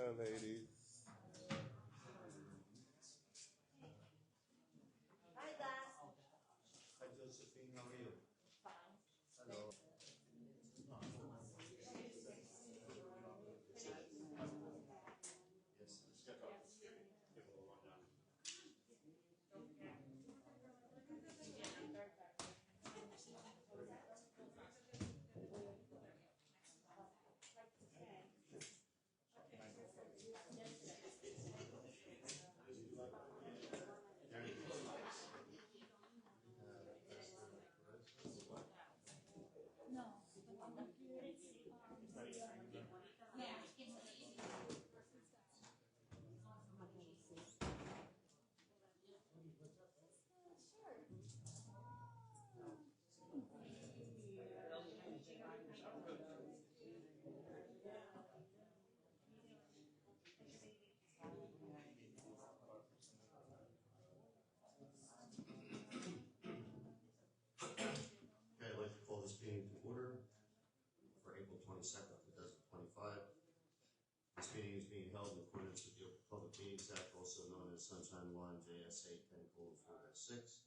Hello, ladies. Hi, Dad. Hi, Josephine. How are you? Fine. Hello. Yes. No. Yeah. Okay, I'd like to call this meeting to order for April 22nd, 2025. This meeting is being held in accordance with the Open Public Meetings Act, also known as Sunshine Law and JSA 10:4-6.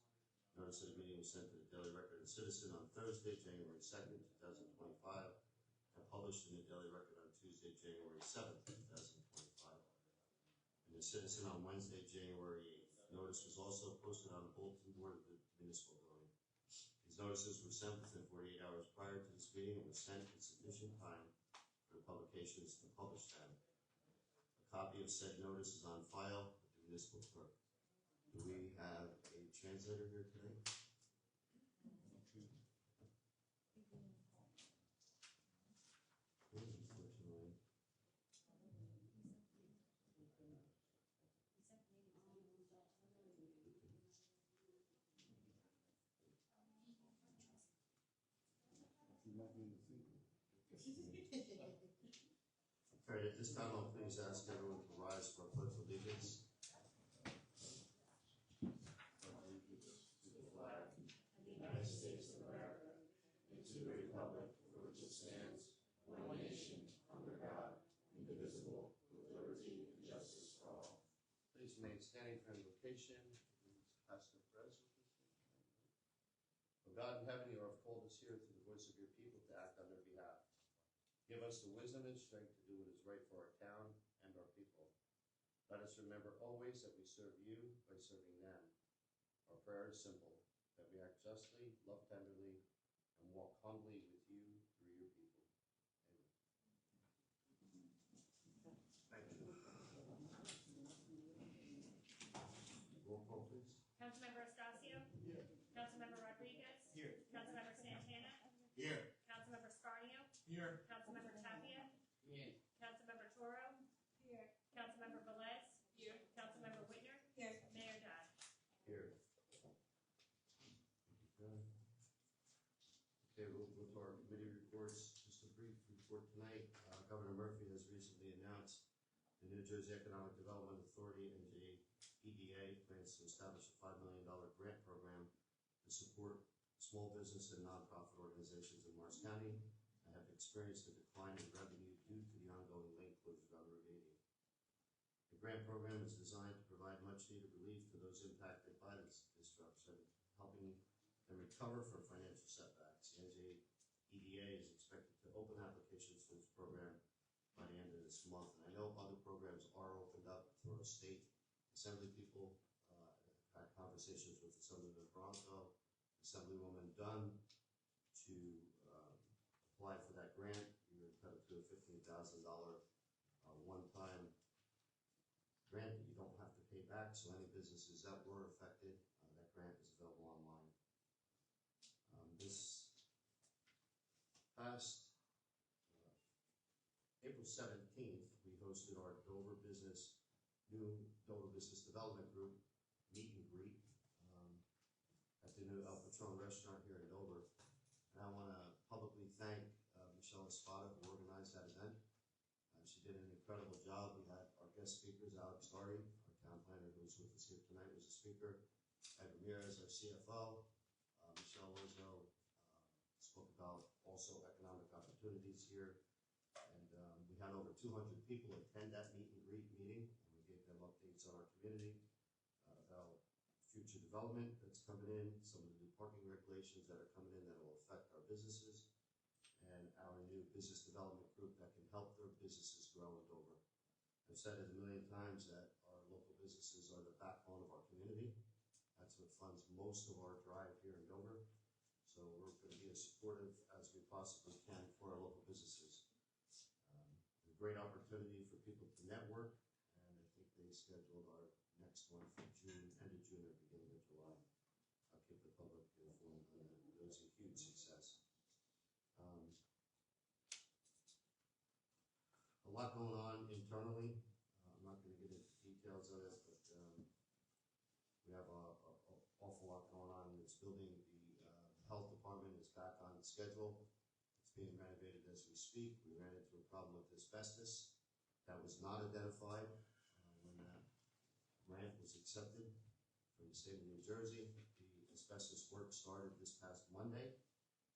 Notice of the meeting was sent to the Daily Record and Citizen on Thursday, January 2nd, 2025, and published in the Daily Record on Tuesday, January 7th, 2025, and the Citizen on Wednesday, January 8th. Notice was also posted on the bulletin board of the municipal building. These notices were sent within 48 hours prior to this meeting and were sent in sufficient time for the publications to publish them. A copy of said notice is on file with the municipal clerk. Do we have a translator here today? Unfortunately. All right, at this time, I'll please ask everyone to rise for a pledge of allegiance. Allegiance to the flag of the United States of America and to the republic for which it stands, one nation, under God, indivisible, with liberty and justice for all. Please remain standing for invocation. Pastor Perez with us. O God in heaven, you have called us here through the voice of your people to act on their behalf. Give us the wisdom and strength to do what is right for our town and our people. Let us remember always that we serve you by serving them. Our prayer is simple, that we act justly, love tenderly, and walk humbly with you through your people. Amen. Thank you. Roll call, please. Councilmember Estacio? Here. Councilmember Rodriguez? Here. Councilmember Santana? Here. Councilmember Scarneo? Here. Councilmember Tapia? Here. Councilmember Toro? Here. Councilmember Velez? Here. Councilmember Wittner? Here. Mayor Dodd? Here. Okay, we'll go to our committee reports. Just a brief report tonight. Governor Murphy has recently announced the New Jersey Economic Development Authority, NJEDA, plans to establish a $5 million grant program to support small business and nonprofit organizations in Morris County that have experienced a decline in revenue due to the ongoing lane closures on Route 80. The grant program is designed to provide much needed relief to those impacted by this disruption, helping them recover from financial setbacks. The NJEDA is expected to open applications for this program by the end of this month. And I know other programs are opened up for our state assembly people. Had conversations with Assemblyman Bronco, Assemblywoman Dunn to apply for that grant. You're entitled to a $15,000 one-time grant that you don't have to pay back. So any businesses that were affected, that grant is available online. This past April 17th, we hosted our new Dover Business Development Group meet and greet at the new El Patron restaurant here in Dover. And I want to publicly thank Michelle Espada, who organized that event. She did an incredible job. We had our guest speakers, Alex Doherty, our town planner who was with us here tonight, was a speaker. Ed Ramirez, our CFO. Michelle Lozo spoke about also economic opportunities here. And we had over 200 people attend that meet and greet meeting, and we gave them updates on our community, about future development that's coming in, some of the new parking regulations that are coming in that will affect our businesses, and our new business development group that can help their businesses grow in Dover. I've said it a million times that our local businesses are the backbone of our community. That's what funds most of our drive here in Dover. So we're going to be as supportive as we possibly can for our local businesses. A great opportunity for people to network, and I think they scheduled our next one for June, end of June or beginning of July. I'll keep the public informed on that. It was a huge success. A lot going on internally. I'm not going to get into details of it, but we have an awful lot going on in this building. The health department is back on schedule. It's being renovated as we speak. We ran into a problem with asbestos that was not identified when that grant was accepted from the state of New Jersey. The asbestos work started this past Monday,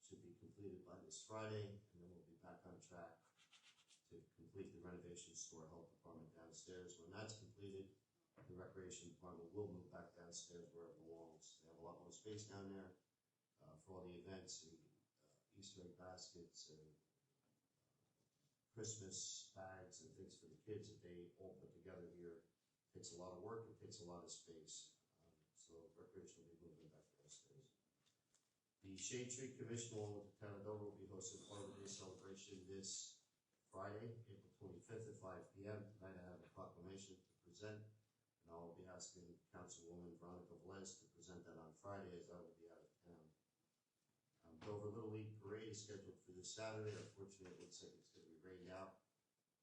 should be completed by this Friday, and then we'll be back on track to complete the renovations to our health department downstairs. When that's completed, the recreation department will move back downstairs where it belongs. They have a lot more space down there for all the events and Easter egg baskets and Christmas bags and things for the kids that they all put together here. It takes a lot of work, it takes a lot of space. So recreation will be moving back downstairs. The Shade Tree Commission, along with the town of Dover, will be hosting part of the celebration this Friday, April 25th at 5 p.m. Tonight I have a proclamation to present, and I'll be asking Councilwoman Veronica Velez to present that on Friday, as I will be out of town. Dover Little League Parade is scheduled for this Saturday. Unfortunately, it looks like it's going to be rained out.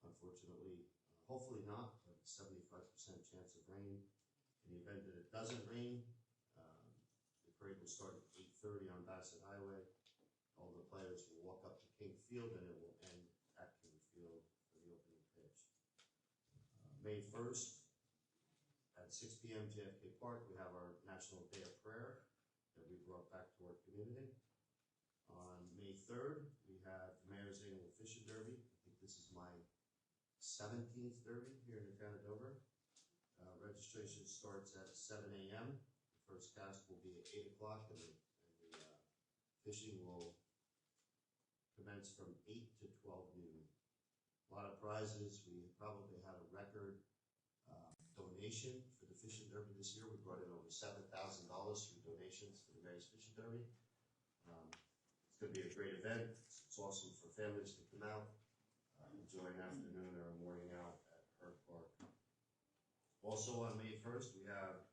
Unfortunately, hopefully not, but 75% chance of rain. In the event that it doesn't rain, the parade will start at 8:30 on Bassett Highway. All the players will walk up to King Field, and it will end at King Field for the opening pitch. May 1st at 6 p.m. JFK Park, we have our National Day of Prayer that we brought back to our community. On May 3rd, we have the Mayor's Annual Fishing Derby. I think this is my 17th derby here in the town of Dover. Registration starts at 7 a.m. The first cast will be at 8 o'clock, and the fishing will commence from 8 to 12 noon. A lot of prizes. We probably had a record donation for the fishing derby this year. We brought in over $7,000 through donations for the Mayor's Fishing Derby. It's going to be a great event. It's awesome for families to come out, enjoy an afternoon or a morning out at Park Park. Also on May 1st, we have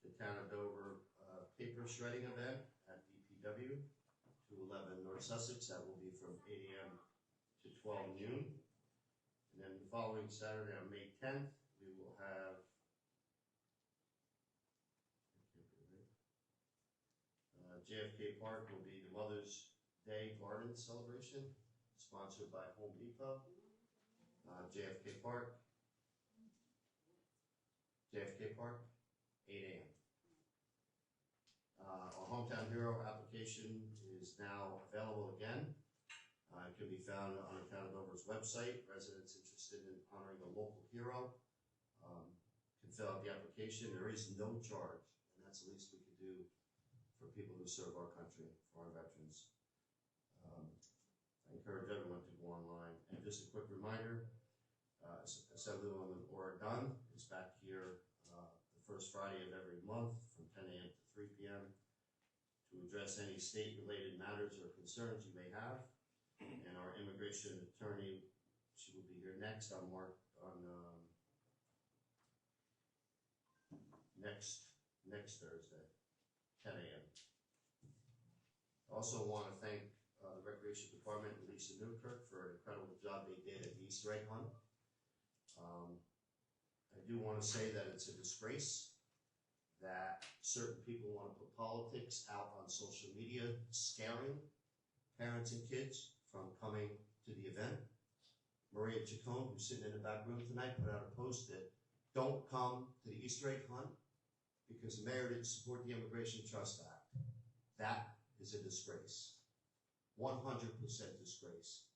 the Town of Dover paper shredding event at DPW, 211 North Sussex. That will be from 8 a.m. to 12 noon. And then the following Saturday on May 10th, we will have JFK Park will be the Mother's Day Garden Celebration, sponsored by Home Depot. JFK Park, 8 a.m. Our Hometown Hero application is now available again. It can be found on the Town of Dover's website. Residents interested in honoring a local hero can fill out the application. There is no charge, and that's the least we could do for people who serve our country, for our veterans. I encourage everyone to go online. And just a quick reminder, Assemblywoman Oregon is back here the first Friday of every month from 10 a.m. to 3 p.m. to address any state-related matters or concerns you may have. And our immigration attorney, she will be here next on next Thursday, 10 a.m. I also want to thank the Recreation Department and Lisa Newkirk for an incredible job they did at the Easter egg hunt. I do want to say that it's a disgrace that certain people want to put politics out on social media, scaring parents and kids from coming to the event. Maria Chacon, who's sitting in the back room tonight, put out a post that don't come to the Easter egg hunt because the mayor didn't support the Immigration Trust Act. That is a disgrace. 100% disgrace.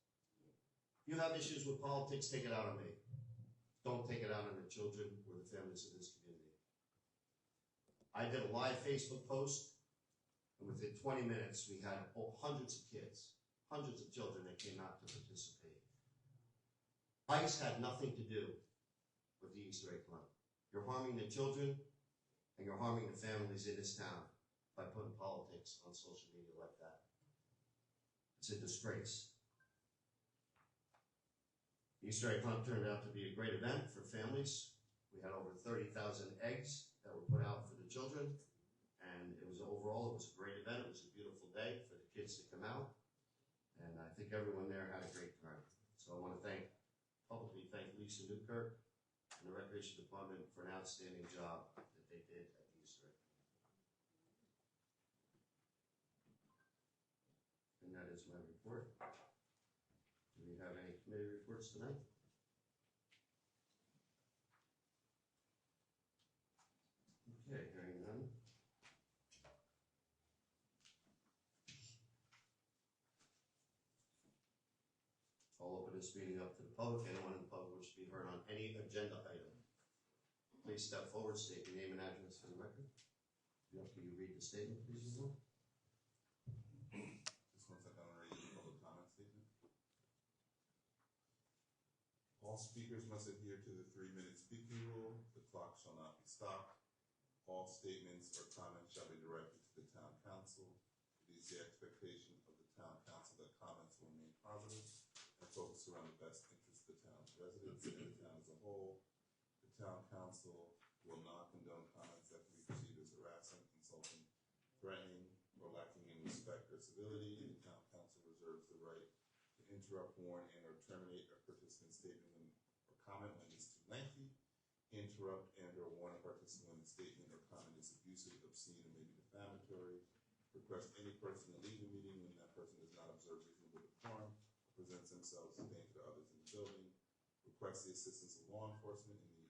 You have issues with politics, take it out on me. Don't take it out on the children or the families of this community. I did a live Facebook post, and within 20 minutes, we had hundreds of kids, hundreds of children that came out to participate. ICE had nothing to do with the Easter egg hunt. You're harming the children, and you're harming the families in this town by putting politics on social media like that. It's a disgrace. The Easter egg hunt turned out to be a great event for families. We had over 30,000 eggs that were put out for the children, and it was overall, it was a great event. It was a beautiful day for the kids to come out, and I think everyone there had a great time. So I want to publicly thank Lisa Newkirk and the Recreation Department for an outstanding job that they did at the Easter egg. And that is my report. Do we have any committee reports tonight? Okay, hearing none. I'll open this meeting up to the public. Anyone in the public wish to be heard on any agenda item, please step forward, state your name and address for the record. Can you read the statement, please, as well? Just one second, I'm reading the public comment statement. All speakers must adhere to the 3-minute speaking rule. The clock shall not be stopped. All statements or comments shall be directed to the town council. It is the expectation of the town council that comments will remain positive and focus around the best interest of the town's residents and the town as a whole. The town council will not condone comments that can be perceived as harassing, insulting, threatening, or lacking in respect or civility. The town council reserves the right to interrupt, warn, and/or terminate a participant's statement or comment when it's too lengthy, interrupt and/or warn a participant when the statement or comment is abusive, obscene, or maybe defamatory, request any person to leave the meeting when that person does not observe reasonable decorum, presents themselves as a danger to others in the building, request the assistance of law enforcement and the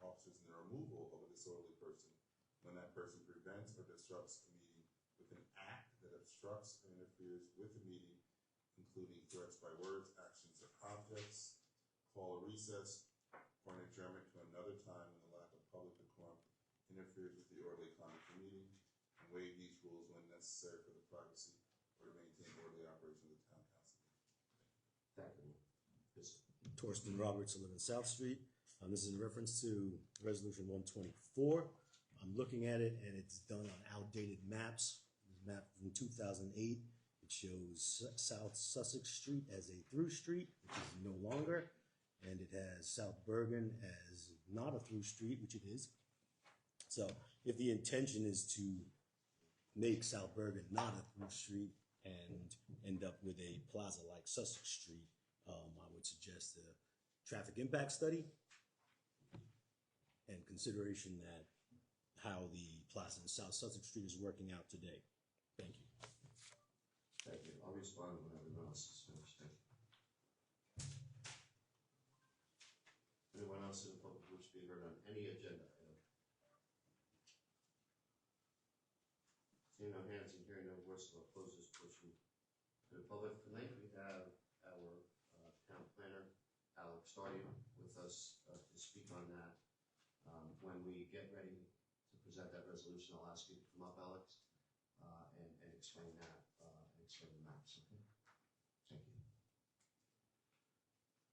officers in the removal of a disorderly person when that person prevents or disrupts a meeting with an act that obstructs or interferes with the meeting, including threats by words, actions, or objects, call a recess, or an adjournment to another time when the lack of public decorum interferes with the orderly conduct of the meeting, and waive these rules when necessary for the privacy or to maintain orderly operation of the town council. Thank you. Yes. Torsten Roberts, I live in South Street. This is in reference to Resolution 124. I'm looking at it, and it's done on outdated maps. This map from 2008. It shows South Sussex Street as a through street, which is no longer, and it has South Bergen as not a through street, which it is. So if the intention is to make South Bergen not a through street and end up with a plaza like Sussex Street, I would suggest a traffic impact study and consideration that how the plaza in South Sussex Street is working out today. Thank you. Thank you. I'll respond when everyone else is finished. Thank you. Anyone else in the public wish to be heard on any agenda item? Seeing no hands and hearing no voice, I'll close this portion to the public. Tonight we have our town planner, Alex Stardy, with us to speak on that. When we get ready to present that resolution, I'll ask you to come up, Alex, and explain that, and explain the maps, okay? Thank you.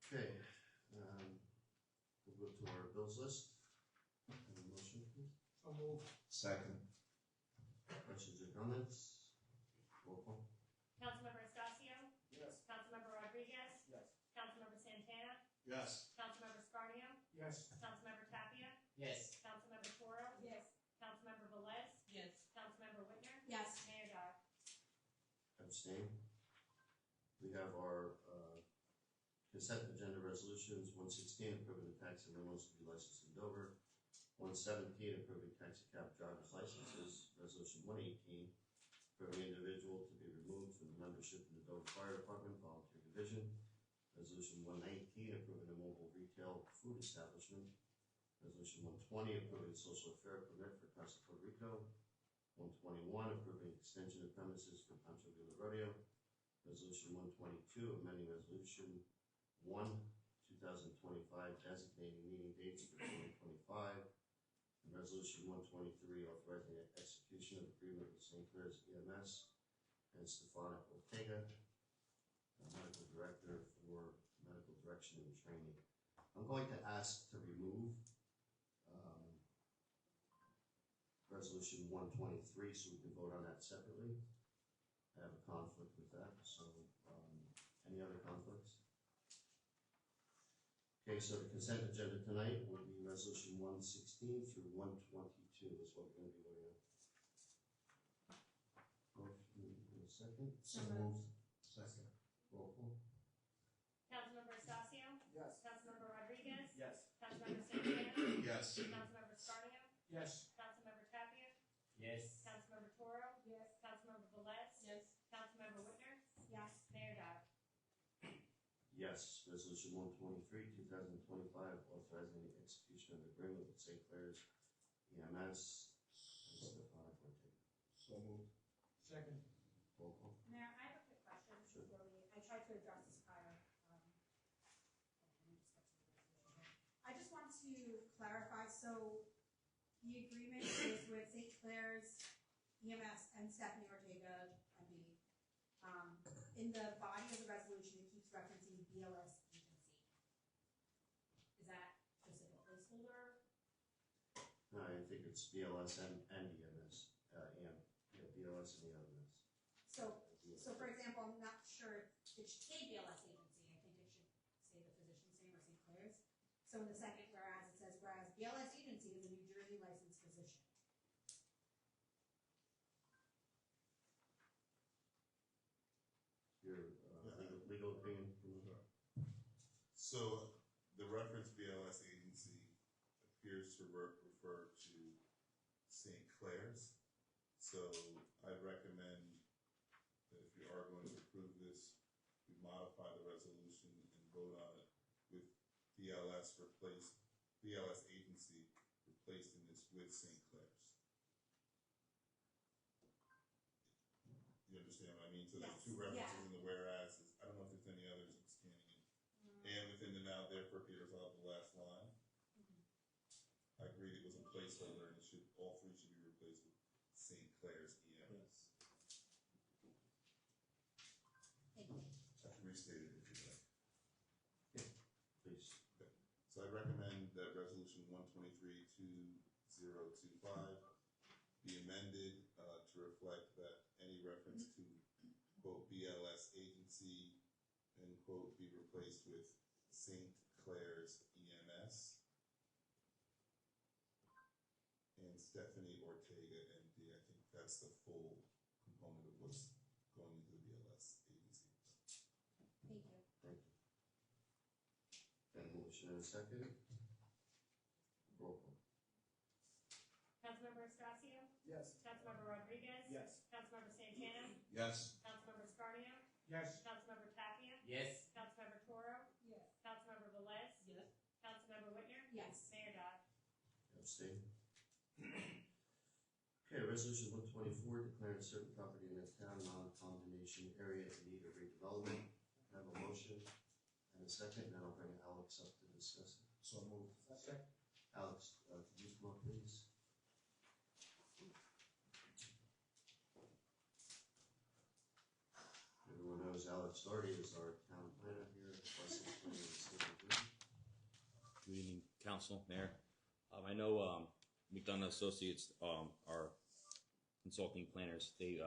Okay, we'll go to our bills list. Have a motion, please? So move. Second. Questions or comments? Roll call. Councilmember Estacio, Yes. Councilmember Rodriguez, Yes. Councilmember Santana, Yes. Councilmember Scarneo, Yes. Councilmember Tapia, Yes. Councilmember Toro, Yes. Councilmember Velez, Yes. Councilmember Wittner, Yes. Mayor Dodd. Abstain. We have our consent agenda resolutions. 116, approving the taxi limos to be licensed in Dover. 117, approving taxi cab driver's licenses. Resolution 118, approving individual to be removed from the membership in the Dover Fire Department Volunteer Division. Resolution 119, approving a mobile retail food establishment. Resolution 120, approving social affair permit for Casa Puerto Rico. 121, approving extension of premises for Pancho Villa Rodeo. Resolution 122, amending resolution 1/2025, designating meeting dates for 2025. And Resolution 123, authorizing the execution of agreement with St. Clair's EMS and Stefano Ortega, medical director for medical direction and training. I'm going to ask to remove Resolution 123, so we can vote on that separately. I have a conflict with that, so any other conflicts? Okay, so the consent agenda tonight will be Resolution 116 through 122 is what we're going to be voting on. Motion in a second. So moved. Second. Roll call. Councilmember Estacio, Yes. Councilmember Rodriguez, Yes. Councilmember Santana, Yes. Councilmember Scarneo, Yes. Councilmember Tapia, Yes. Councilmember Toro, Yes. Councilmember Velez, Yes. Councilmember Wittner, Yes. Mayor Dodd. Yes, Resolution 123, 2025, authorizing the execution of agreement with St. Clair's EMS and Stefano Ortega. So moved. Second. Roll call. Mayor, I have a quick question Sure. before I tried to address this prior. Let me just get to the resolution here. I just want to clarify, so the agreement is with St. Clair's EMS and Stephanie Ortega, MD. In the body of the resolution, it keeps referencing BLS agency. Is that just like a placeholder? No, I think it's BLS and EMS. BLS and EMS. So for example, I'm not sure it should say BLS agency. I think it should say the physician's name or St. Clair's. So in the second whereas, it says whereas BLS agency is a New Jersey licensed physician. Your legal opinion? So the reference BLS agency appears to refer to St. Clair's. So I recommend that if you are going to approve this, we modify the resolution and vote on it with BLS agency replaced in this with St. Clair's. You understand what I mean? So there's two Yes, references yeah. in the whereas. I don't know if there's any others I'm scanning in. And within the now therefore be resolved, the last line. I agreed it was a placeholder and it should, all three should be replaced with St. Clair's EMS. Thank you. I can restate it if you like. Please. So I recommend that resolution 123-2025 be amended to reflect that any reference to quote BLS agency end quote be replaced with St. Clair's EMS and Stephanie Ortega MD. I think that's the full component of what's going into the BLS agency. Thank you. Thank you. Got a motion and a second. Roll call. Councilmember Estacio, Yes. Councilmember Rodriguez, Yes. Councilmember Santana, Yes. Councilmember Scarneo, Yes. Councilmember Tapia, Yes. Councilmember Toro, Yes. Councilmember Velez, Yes. Councilmember Wittner, Yes. Mayor Dodd. Abstain. Okay, resolution 124, declaring certain property in the town non-condemnation area in need of redevelopment. I have a motion and a second, and then I'll bring Alex up to discuss it. So moved. Second. Alex, could you come up, please? Everyone knows Alex Doherty is our town planner here at Essex Planning and Subdivision. Good evening, Council, Mayor. I know McDonough Associates, our consulting planners, they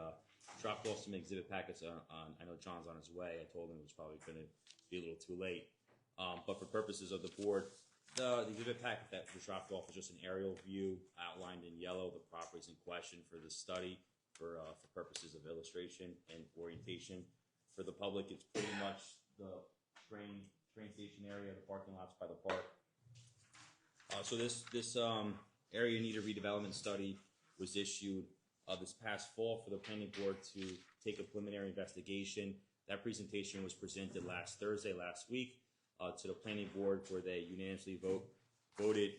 dropped off some exhibit packets on, I know John's on his way. I told him it was probably going to be a little too late. But for purposes of the board, the exhibit packet that was dropped off is just an aerial view outlined in yellow, the properties in question for the study for purposes of illustration and orientation. For the public, it's pretty much the train station area, the parking lots by the park. So this area need a redevelopment study was issued this past fall for the planning board to take a preliminary investigation. That presentation was presented last Thursday, last week, to the planning board, where they unanimously voted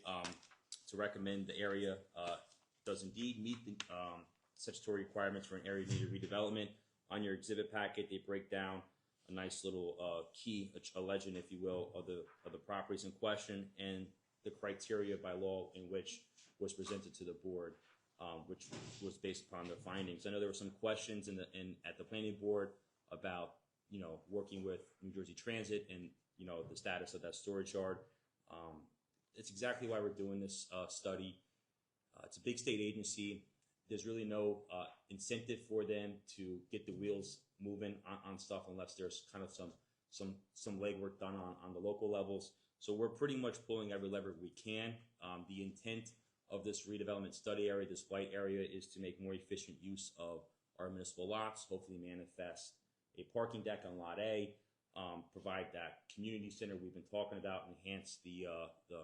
to recommend the area does indeed meet the statutory requirements for an area needed redevelopment. On your exhibit packet, they break down a nice little key, a legend, if you will, of the properties in question and the criteria by law in which was presented to the board, which was based upon the findings. I know there were some questions at the planning board about working with New Jersey Transit and the status of that storage yard. It's exactly why we're doing this study. It's a big state agency. There's really no incentive for them to get the wheels moving on stuff unless there's kind of some legwork done on the local levels. So we're pretty much pulling every lever we can. The intent of this redevelopment study area, this white area, is to make more efficient use of our municipal lots, hopefully manifest a parking deck on Lot A, provide that community center we've been talking about, enhance the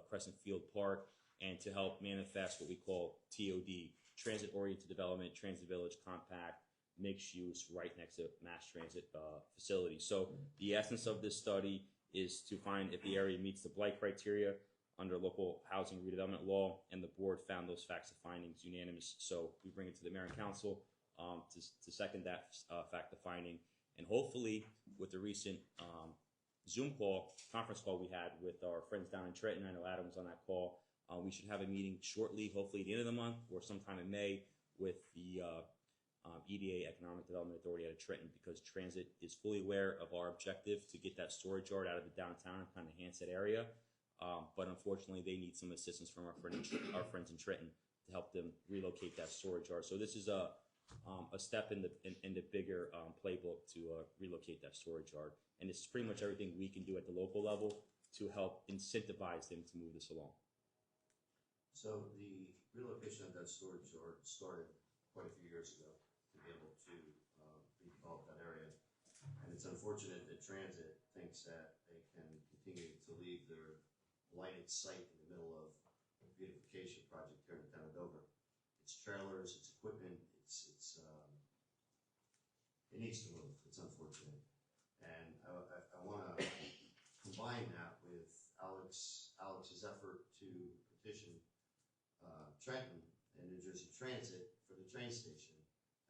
Crescent Field Park, and to help manifest what we call TOD, transit-oriented development, transit village, compact, mixed use, right next to mass transit facilities. So the essence of this study is to find if the area meets the blight criteria under local housing redevelopment law, and the board found those facts and findings unanimous. So we bring it to the mayor and council to second that fact of finding. And hopefully, with the recent Zoom conference call we had with our friends down in Trenton, I know Adam was on that call, we should have a meeting shortly, hopefully at the end of the month or sometime in May, with the EDA, Economic Development Authority out of Trenton, because transit is fully aware of our objective to get that storage yard out of the downtown and kind of enhance that area. But unfortunately, they need some assistance from our friends in Trenton to help them relocate that storage yard. So this is a step in the bigger playbook to relocate that storage yard. And this is pretty much everything we can do at the local level to help incentivize them to move this along. So the relocation of that storage yard started quite a few years ago to be able to redevelop that area. And it's unfortunate that transit thinks that they can continue to leave their blighted site in the middle of a beautification project here in the town of Dover. It's trailers, it's equipment, it needs to move. It's unfortunate. And I want to combine that with Alex's effort to petition Trenton and New Jersey Transit for the train station.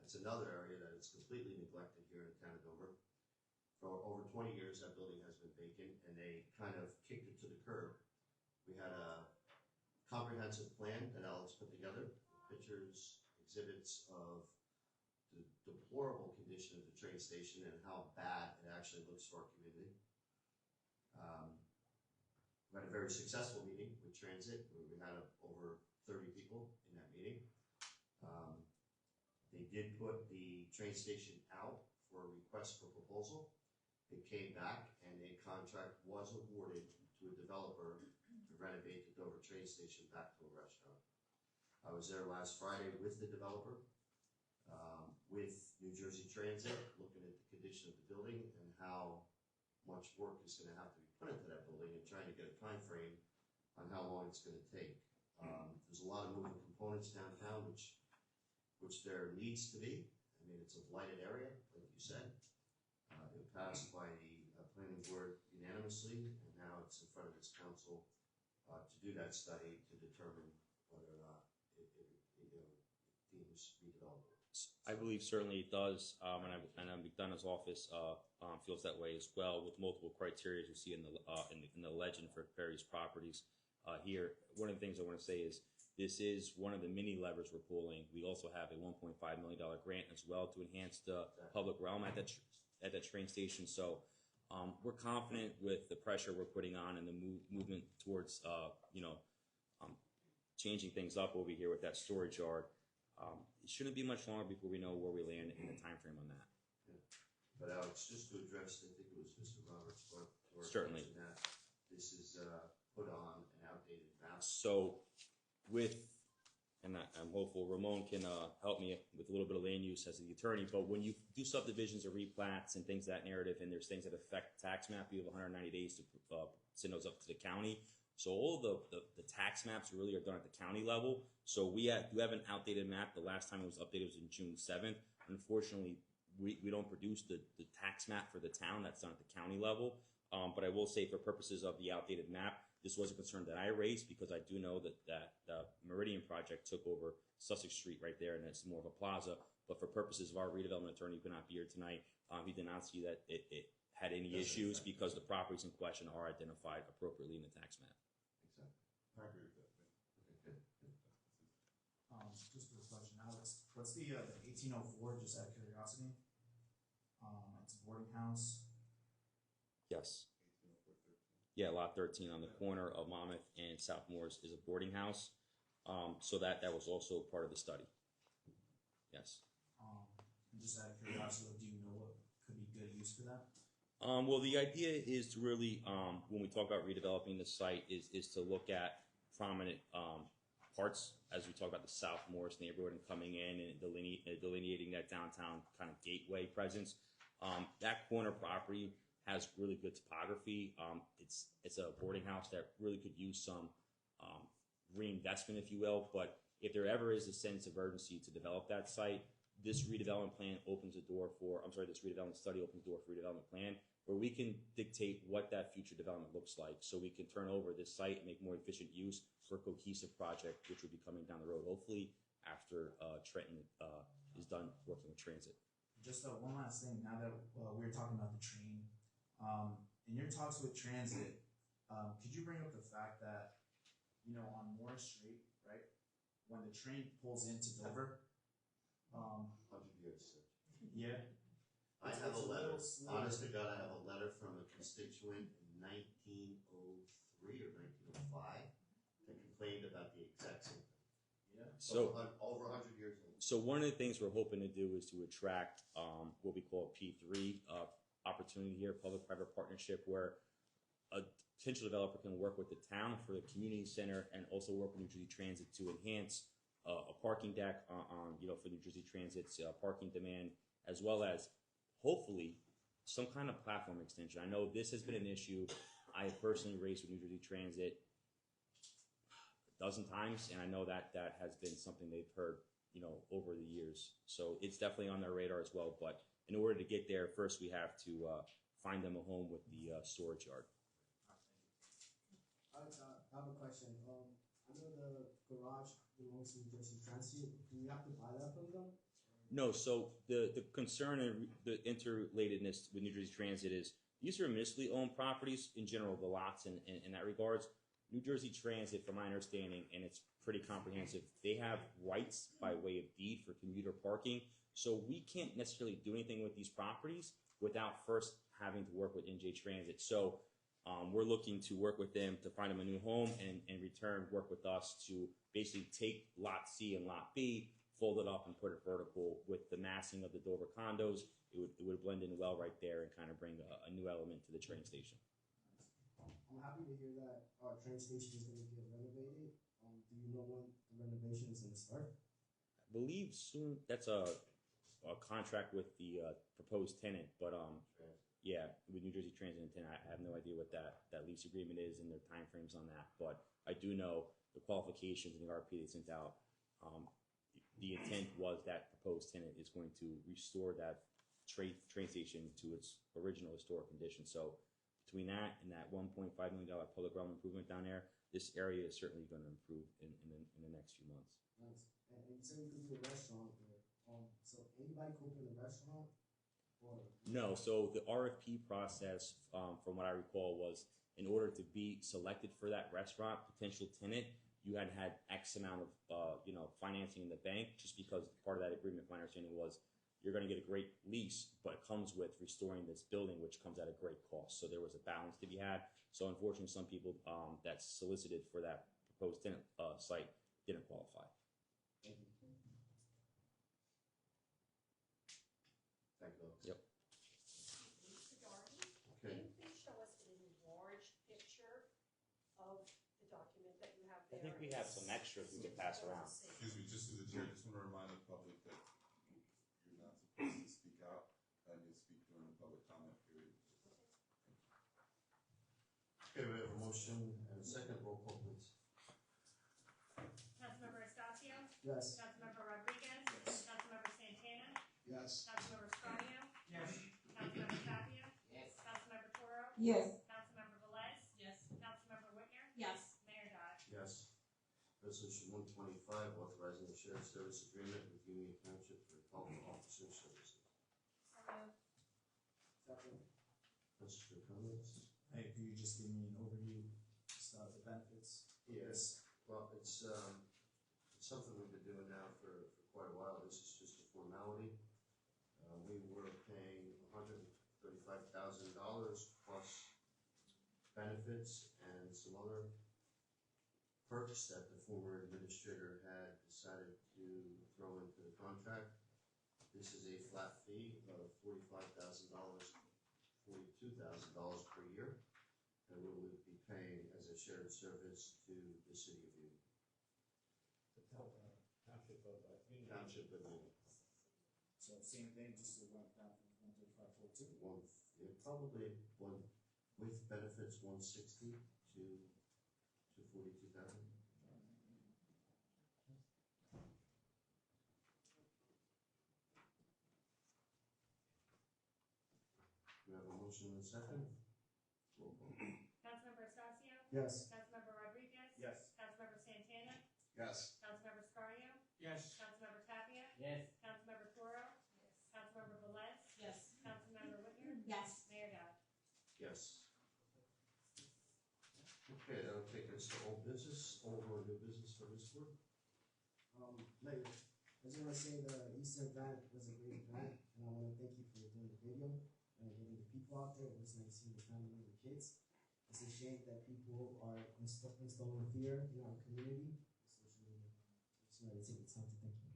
That's another area that is completely neglected here in the town of Dover. For over 20 years, that building has been vacant, and they kind of kicked it to the curb. We had a comprehensive plan that Alex put together, pictures, exhibits of the deplorable condition of the train station and how bad it actually looks for our community. We had a very successful meeting with Transit. We had over 30 people in that meeting. They did put the train station out for a request for proposal. It came back, and a contract was awarded to a developer to renovate the Dover train station back to a restaurant. I was there last Friday with the developer, with New Jersey Transit, looking at the condition of the building and how much work is going to have to be put into that building, and trying to get a time frame on how long it's going to take. There's a lot of moving components downtown, which there needs to be. I mean, it's a blighted area, like you said. It passed by the planning board unanimously, and now it's in front of this council to do that study to determine whether or not it deems redevelopable. I believe certainly it does, and McDonough's office feels that way as well, with multiple criteria you see in the legend for various properties here. One of the things I want to say is this is one of the many levers we're pulling. We also have a $1.5 million grant as well to enhance the public realm at that train station. So we're confident with the pressure we're putting on and the movement towards changing things up over here with that storage yard. It shouldn't be much longer before we know where we land in the time frame on that. Yeah. But Alex, just to address, I think it was Mr. Roberts, or Certainly. that this is put on an outdated map. So and I'm hopeful Ramon can help me with a little bit of land use as the attorney, but when you do subdivisions or replats and things of that narrative, and there's things that affect the tax map, you have 190 days to send those up to the county. So all the tax maps really are done at the county level. So we do have an outdated map. The last time it was updated was in June 7th. Unfortunately, we don't produce the tax map for the town. That's done at the county level. But I will say, for purposes of the outdated map, this was a concern that I raised, because I do know that the Meridian project took over Sussex Street right there, and it's more of a plaza. But for purposes of our redevelopment attorney, who could not be here tonight, he did not see that it had any issues because the properties in question are identified appropriately in the tax map. Exactly. I agree with that. Okay, good. Just a question, Alex, what's the 1804, just out of curiosity? It's a boarding house. Yes. Yeah, lot 13 on the corner of Monmouth and South Moores is a boarding house. So that was also part of the study. Yes. Just out of curiosity, do you know what could be good use for that? Well, the idea is to really, when we talk about redeveloping the site, is to look at prominent parts as we talk about the South Morris neighborhood and coming in and delineating that downtown kind of gateway presence. That corner property has really good topography. It's a boarding house that really could use some reinvestment, if you will. But if there ever is a sense of urgency to develop that site, this redevelopment plan opens the door for, this redevelopment study opens the door for redevelopment plan, where we can dictate what that future development looks like, so we can turn over this site and make more efficient use for a cohesive project, which will be coming down the road, hopefully after Trenton is done working with transit. Just one last thing, now that we were talking about the train, in your talks with transit, could you bring up the fact that, on Morris Street, right, when the train pulls into Dover, 100 years, sir. yeah, I have a letter, honest to God, I have a letter from a constituent in 1903 or 1905 that complained about the exact same thing. yeah. So, Over 100 years old. so one of the things we're hoping to do is to attract what we call a P3 opportunity here, public-private partnership, where a potential developer can work with the town for the community center and also work with New Jersey Transit to enhance a parking deck on for New Jersey Transit's parking demand, as well as hopefully some kind of platform extension. I know this has been an issue I have personally raised with New Jersey Transit a dozen times, and I know that has been something they've heard over the years. So it's definitely on their radar as well. But in order to get there, first we have to find them a home with the storage yard. Alex, I have a question. I know the garage belongs to New Jersey Transit. Do we have to buy that from them? No, so the concern and the interrelatedness with New Jersey Transit is these are municipally owned properties in general, the lots in that regards. New Jersey Transit, from my understanding, and it's pretty comprehensive, they have rights by way of deed for commuter parking. So we can't necessarily do anything with these properties without first having to work with NJ Transit. So we're looking to work with them to find them a new home and in return work with us to basically take Lot C and Lot B, fold it up and put it vertical with the massing of the Dover condos. It would blend in well right there and kind of bring a new element to the train station. I'm happy to hear that our train station is going to get renovated. Do you know when the renovation is going to start? I believe soon. That's a contract with the proposed tenant, but yeah, with New Jersey Transit and tenant, I have no idea what that lease agreement is and their timeframes on that. But I do know the qualifications in the RP they sent out. The intent was that proposed tenant is going to restore that train station to its original historic condition. So between that and that $1.5 million public realm improvement down there, this area is certainly going to improve in the next few months. Nice. And you said you could do a restaurant there. So anybody could open a restaurant? Or No, so the RFP process, from what I recall, was in order to be selected for that restaurant potential tenant, you had X amount of financing in the bank, just because part of that agreement, my understanding was, you're going to get a great lease, but it comes with restoring this building, which comes at a great cost. So there was a balance to be had. So unfortunately, some people that solicited for that proposed tenant site didn't qualify. Thank you. Thank you. Yep. Mr. Darby, Okay. can you please show us an enlarged picture of the document that you have I there? think we have some extras we could pass around. Excuse me, just through the chair, just want to remind the public that you're not supposed to speak out and you speak during the public comment period. Okay, we have a motion and a second. Roll call, please. Councilmember Estacio, yes. Councilmember Rodriguez, Councilmember Santana, Yes. Councilmember Scarneo, Yes. Councilmember Tapia, Yes. Councilmember Toro, Yes. Councilmember Velez, Yes. Councilmember Wittner, Yes. Mayor Dodd. Yes. Resolution 125, authorizing the shared service agreement with Union Township for health officer services. So moved. Second. questions or comments? Hey, could you just give me an overview, just the benefits? Yes. Well, it's something we've been doing now for quite a while. This is just a formality. We were paying $135,000 plus benefits and some other perks that the former administrator had decided to throw into the contract. This is a flat fee of $45,000, $42,000 per year that we would be paying as a shared service to the city of Union. Township of Union. Township of Union. So same thing, just it went down from 135.42. Probably one with benefits 160 to 42,000. We have a motion and a second. Roll call. Councilmember Estacio, Yes. Councilmember Rodriguez, Yes. Councilmember Santana, Yes. Councilmember Scarneo, Yes. Councilmember Tapia, Yes. Councilmember Toro, Yes. Councilmember Velez, Yes. Councilmember Wittner, Yes. Mayor Dodd. Yes. Okay, that'll take us to old business, old or new business for this board. Mayor, I just want to say the Easter event was a great event, and I want to thank you for doing the video and getting the people out there. It was nice seeing the family and the kids. It's a shame that people are installing fear in our community. So just wanted to take the time to thank you.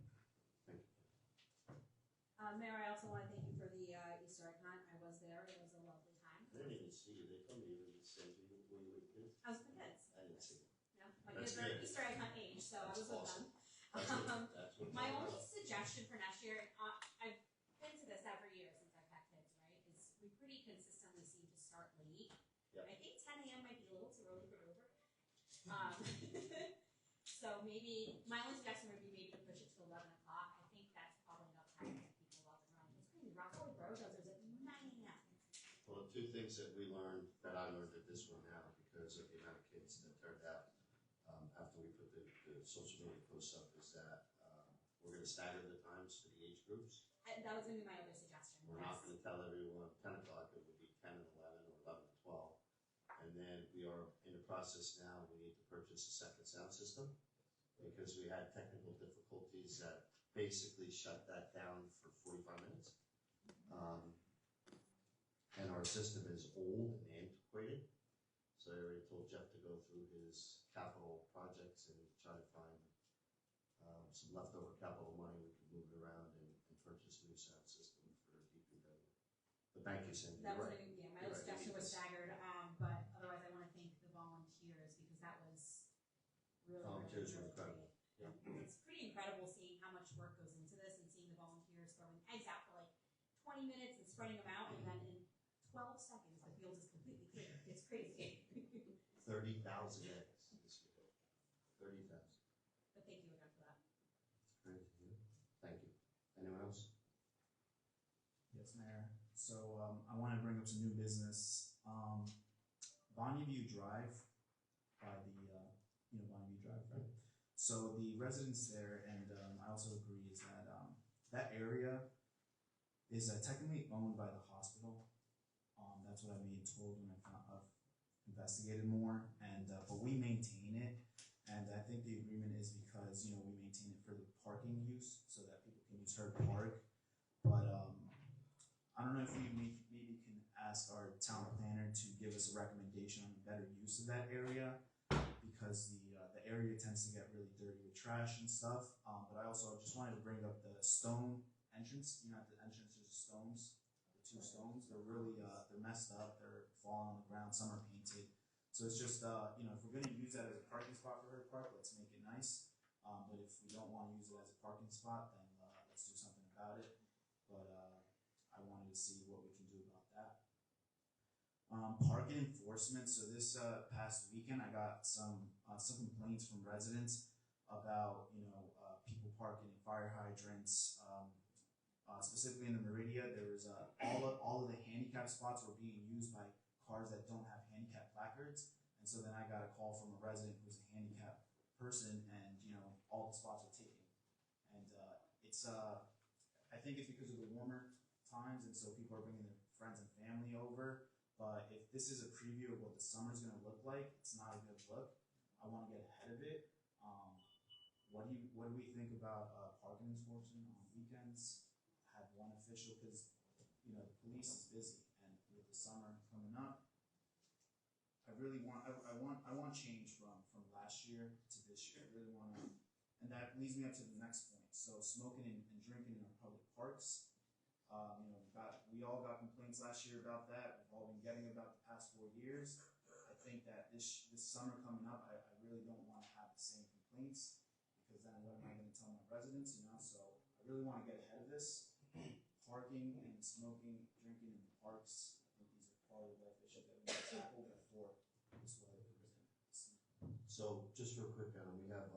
Thank you. Mayor, I also want to thank you for the Easter egg hunt. I was there. It was a lovely time. I didn't even see you. They told me you were send you when you were kids. I was with the kids. I didn't see you. No, my That's kids are good. Easter egg hunt age, so I That's was with awesome. them. That's what My it's all only about. suggestion for next year, I've been to this every year since I've had kids, right? Is we pretty consistently seem to start late. Yep. And I think 10 a.m. might be a little too early for Dover. So maybe my only suggestion would be maybe to push it to 11 o'clock. I think that's probably enough time to get people up and running. It's pretty rough. All the bulldozers at 9 a.m. Well, the two things that we learned, that I learned at this one now, because of the amount of kids that turned out after we put the social media posts up, is that we're going to stagger the times for the age groups. That was going to be my other suggestion. We're yes. not going to tell everyone 10 o'clock, it would be 10 and 11 or 11 and 12. And then we are in the process now, we need to purchase a second sound system because we had technical difficulties that basically shut that down for 45 minutes. And our system is old and antiquated. So I already told Jeff to go through his capital projects and try to find some leftover capital money we can move it around and purchase a new sound system for DPW. But thank you, Cindy. That You're was right. gonna, yeah, my You're other right. suggestion We was need to- staggered, but otherwise I want to thank the volunteers because that was really, Volunteers were really incredible. great. It's pretty incredible seeing how much work goes into this and seeing the volunteers throwing eggs out for like 20 minutes and spreading them out, and then in 12 seconds the field is completely clear. It's crazy. 30,000 eggs this year. 30,000. But thank you again for that. Great. Thank you. Anyone else? Yes, Mayor. So I want to bring up some new business. Bonnie View Drive, by the Bonnie View Drive, right? So the residents there, and I also agree, is that that area is technically owned by the hospital. That's what I've been told when I've investigated more, and but we maintain it, and I think the agreement is because we maintain it for the parking use, so that people can use her park. But I don't know if we maybe can ask our town planner to give us a recommendation on a better use of that area, because the area tends to get really dirty with trash and stuff. But I also just wanted to bring up the stone entrance. At the entrance there's stones, the two stones. They're really they're messed up. They're falling on the ground. Some are painted. So it's just if we're gonna use that as a parking spot for her park, let's make it nice. But if we don't want to use it as a parking spot, then let's do something about it. But I wanted to see what we can do about that. Parking enforcement. So this past weekend, I got some complaints from residents about people parking in fire hydrants. Specifically in the Meridia, there was all of the handicap spots were being used by cars that don't have handicap placards. And so then I got a call from a resident who's a handicapped person, and all the spots were taken. And it's I think it's because of the warmer times, and so people are bringing their friends and family over. But if this is a preview of what the summer's gonna look like, it's not a good look. I wanna get ahead of it. What do we think about parking enforcement on weekends? Have one official, because you know the police is busy, and with the summer coming up, I really want I want change from last year to this year. I really want to, and that leads me up to the next point. So smoking and drinking in our public parks. You know, we all got complaints last year about that. We've all been getting about the past 4 years. I think that this summer coming up, I really don't want to have the same complaints, because then what am I going to tell my residents? You know, so I really want to get ahead of this. Parking and smoking, drinking in the parks. I think these are part of the life issues that we need to tackle before this weather presents. So just real quick, we have,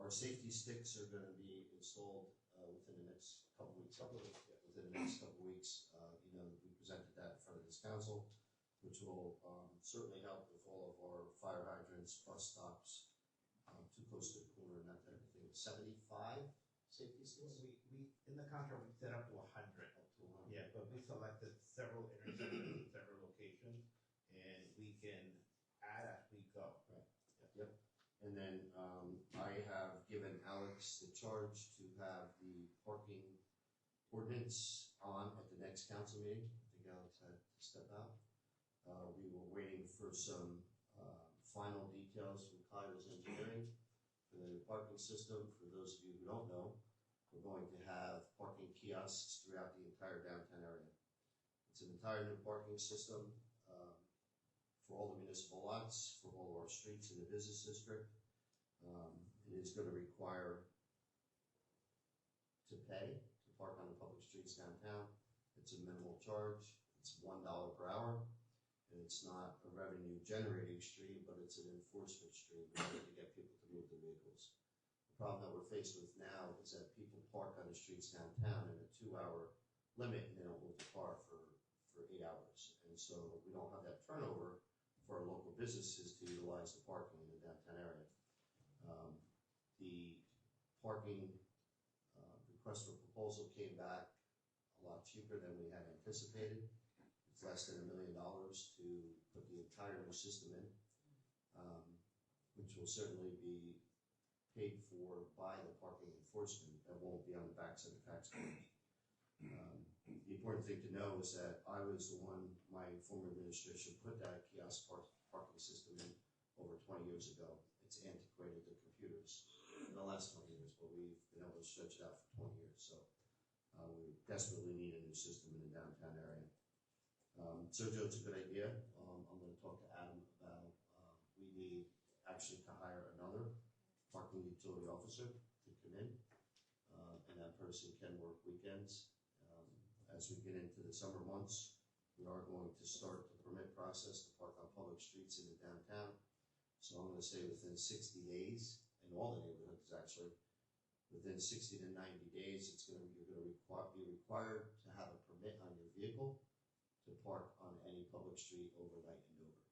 our safety sticks are gonna be installed, within the next couple weeks. Within the next couple weeks, you know, we presented that in front of this council, which will, certainly help with all of our fire hydrants, bus stops, too close to the corner, and that type of thing. 75 safety sticks? We in the contract, we set up to 100. Up to 100. Yeah, but we selected several intersections, several locations, and we can add as we go. Right. Yep. And then I have given Alex the charge to have the parking ordinance on at the next council meeting. I think Alex had to step out. We were waiting for some final details from Kyle's engineering for the new parking system. For those of you who don't know, we're going to have parking kiosks throughout the entire downtown area. It's an entire new parking system for all the municipal lots, for all of our streets in the business district. It is going to require to pay to park on the public streets downtown. It's a minimal charge. It's $1 per hour. And it's not a revenue generating stream, but it's an enforcement stream in order to get people to move their vehicles. The problem that we're faced with now is that people park on the streets downtown in a 2-hour limit, and they don't move the car for 8 hours. And so we don't have that turnover for our local businesses to utilize the parking in the downtown area. The parking request for proposal came back a lot cheaper than we had anticipated. It's less than $1 million to put the entire new system in, which will certainly be paid for by the parking enforcement. That won't be on the backs of the taxpayers. The important thing to know is that I was the one, my former administration put that kiosk parking system in over 20 years ago. It's antiquated, the computers, in the last 20 years, but we've been able to stretch it out for 20 years. So we desperately need a new system in the downtown area. Sergio, it's a good idea. I'm going to talk to Adam about, we need actually to hire another parking utility officer to come in, and that person can work weekends. As we get into the summer months, we are going to start the permit process to park on public streets in the downtown. So I'm going to say within 60 days, in all the neighborhoods actually, within 60 to 90 days, you're going to be required to have a permit on your vehicle to park on any public street overnight in Dover.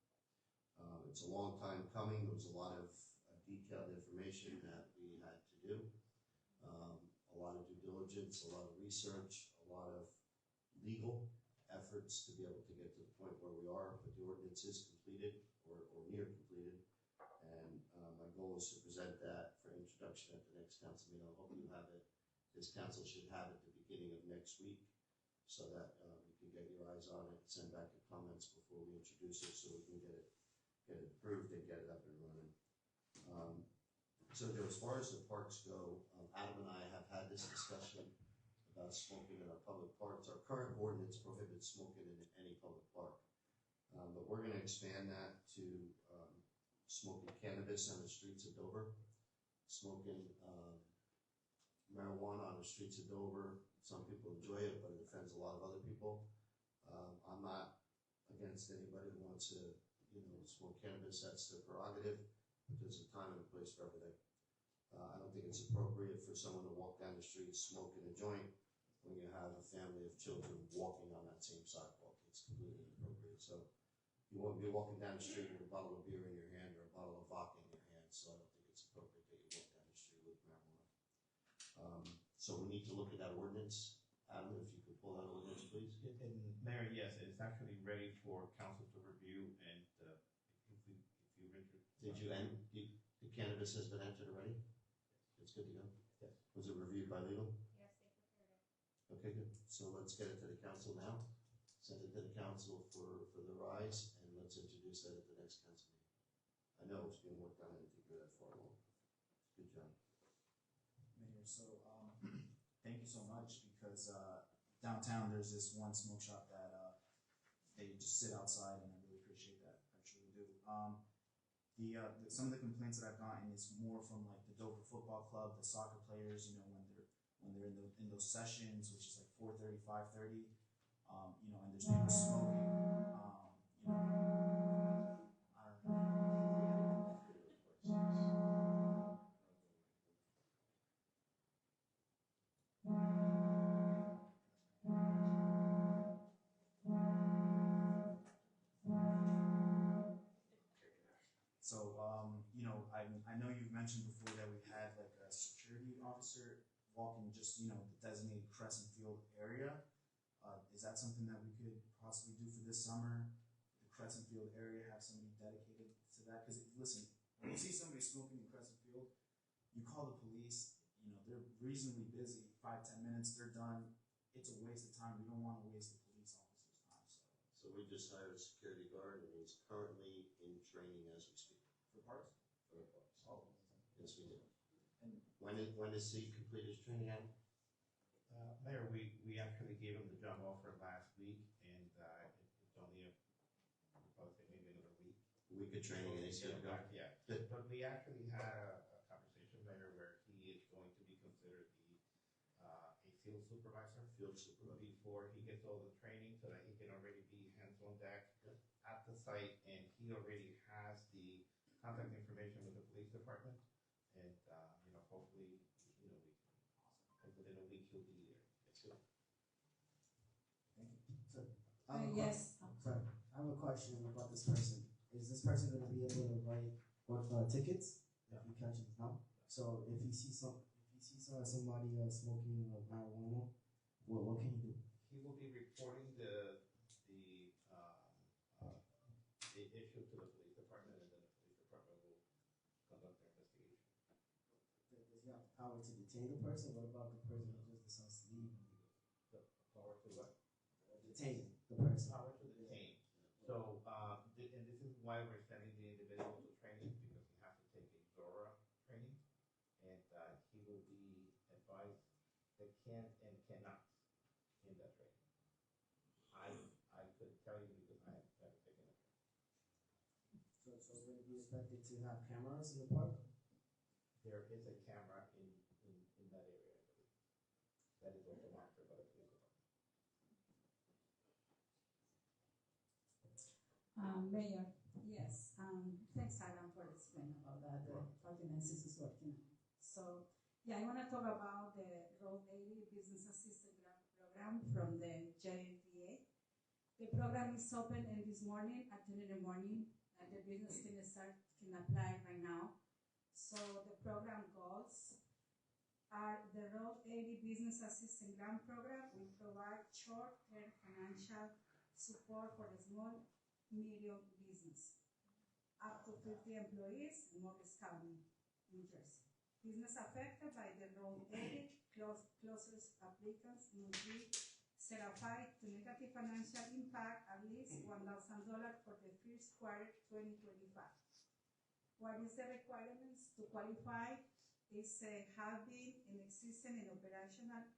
It's a long time coming. There was a lot of detailed information that we had to do, a lot of due diligence, a lot of research, a lot of legal efforts to be able to get to the point where we are, but the ordinance is completed or near completed. And my goal is to present that for introduction at the next council meeting. I hope you have it. This council should have it at the beginning of next week, so that you can get your eyes on it, send back your comments before we introduce it, so we can get it approved and get it up and running. So as far as the parks go, Adam and I have had this discussion about smoking in our public parks. Our current ordinance prohibits smoking in any public park, but we're going to expand that to smoking cannabis on the streets of Dover, smoking marijuana on the streets of Dover. Some people enjoy it, but it offends a lot of other people. I'm not against anybody who wants to, smoke cannabis. That's their prerogative. But there's a time and a place for everything. I don't think it's appropriate for someone to walk down the street smoking a joint when you have a family of children walking on that same sidewalk. It's completely inappropriate. So you won't be walking down the street with a bottle of beer in your hand or a bottle of vodka in your hand. So I don't think it's appropriate that you walk down the street with marijuana. So we need to look at that ordinance. Adam, if you could pull that ordinance, please. And Mayor, Mayor, yes, it's actually ready for council to review, and if you're interested. The cannabis has been entered already? It's good to go? Yes. Was it reviewed by legal? Yes, they prepared it. Okay, good. So let's get it to the council now. Send it to the council for the rise, and let's introduce that at the next council meeting. I know it's being worked on, I didn't think you were that far along. Good job. Mayor, so, thank you so much, because, downtown, there's this one smoke shop that, they just sit outside, and I really appreciate that, I truly do. Some of the complaints that I've gotten is more from like the Dover Football Club, the soccer players, you know, when they're in those sessions, which is like 4:30, 5:30, you know, and there's people smoking, you know, I don't know. So, you know, I know you've mentioned before that we had like a security officer walking just, you know, the designated Crescent Field area. Is that something that we could possibly do for this summer? The Crescent Field area, have somebody dedicated to that? Because listen, when you see somebody smoking in Crescent Field, you call the police, you know, they're reasonably busy, 5-10 minutes, they're done. It's a waste of time. We don't want to waste the police officers' time, so. So we just hired a security guard, and he's currently in training as we speak. For parks? For the parks. Oh. Yes, we do. And When does he complete his training out? Mayor, we actually gave him the job offer last week, and it's only probably say maybe another week. A week of training, and he's gonna go? Yeah, Good. but we actually had a conversation, Mayor, where he is going to be considered a field supervisor. Field supervisor. Before he gets all the training, so that he can already be hands on deck at the site, and he already has the contact information with the police department, and you know, hopefully, you know, within a week he'll be there. It's good. thank you. So, Yes. sorry, I have a question about this person. Is this person gonna be able to write tickets if he catches now? So if he sees somebody smoking marijuana, what can he do? He will be reporting the issue to the police department, and then the police department will conduct their investigation. Does he have the power to detain the person? What about the person who just decides to leave? The power to what? Detain the person. Power to detain. So, and this is why we're sending the individual to training, because he has to take a DORA training, and he will be advised the can and cannot in that training. I could tell you because I have never taken it. So will it be expected to have cameras in the park? There is a camera in that area, I believe. That is also monitored by the police department. Mayor, yes, thanks Adam for explaining about that, the ordinances is working on. So, yeah, I wanna talk about the Road 80 Business Assistant Program from the JVA. The program is open in this morning at 10 in the morning, and the business can apply right now. So the program goals are the Road 80 Business Assistant Grant Program will provide short-term financial support for the small medium business, up to 50 employees in Morris County, New Jersey. Business affected by the Road 80 closest applicants must be certified to negative financial impact at least $1,000 for the first quarter 2025. What is the requirements to qualify is having an existing and operational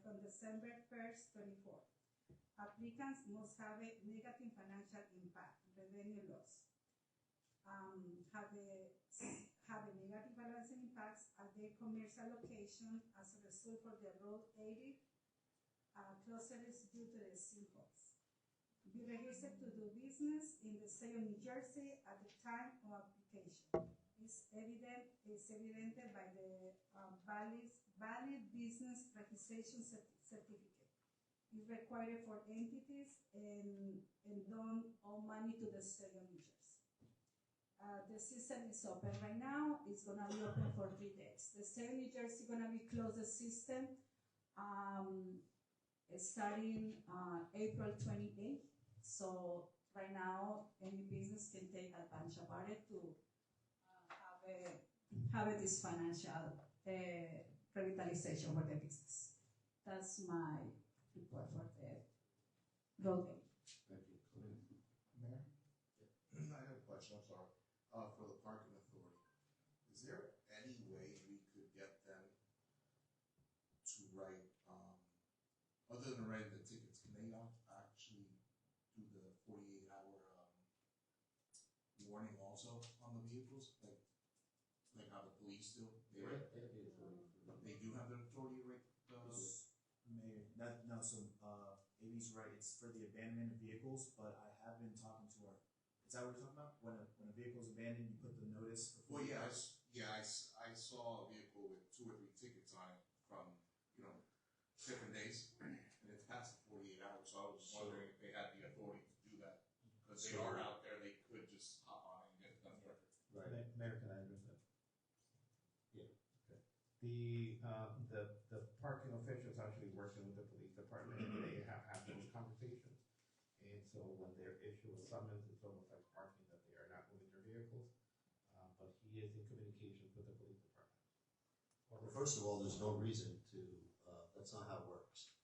from December 1st, 24. Applicants must have a negative financial impact, revenue loss. Have a negative financial impacts at their commercial location as a result for the Road 80 closures due to the sinkholes. Be registered to do business in the state of New Jersey at the time of application. It's evident by the valid business registration certificate. Is required for entities and don't owe money to the state of New Jersey. The system is open right now. It's gonna be open for 3 days. The state of New Jersey gonna be close the system starting April 28th. So right now, any business can take advantage about it to have this financial revitalization for the business. That's my report for the roadway. Thank you. Mayor? I have a question, I'm sorry. For the parking authority, is there any way we could get them to write, other than writing the tickets, can they actually do the 48-hour warning also on the vehicles, like how the police do? They do have the authority to write those? Mayor, AB's right, it's for the abandonment of vehicles, but I have been talking to her. Is that what you're talking about? When a vehicle is abandoned, you put the notice for 48 Well, hours? I saw a vehicle with 2 or 3 tickets on it from, different days, and it's past the 48 hours, so I was wondering if they had the authority to do that. Because they are out there, they could just hop on and get it done quicker. Right. Mayor, can I address that? Yeah. Okay. The parking officials actually working with the police department, and they have had those conversations. And so when they're issued a summons, it's almost like parking that they are not moving their vehicles. But he is in communication with the police department. Well, first of all, there's no reason to, that's not how it works.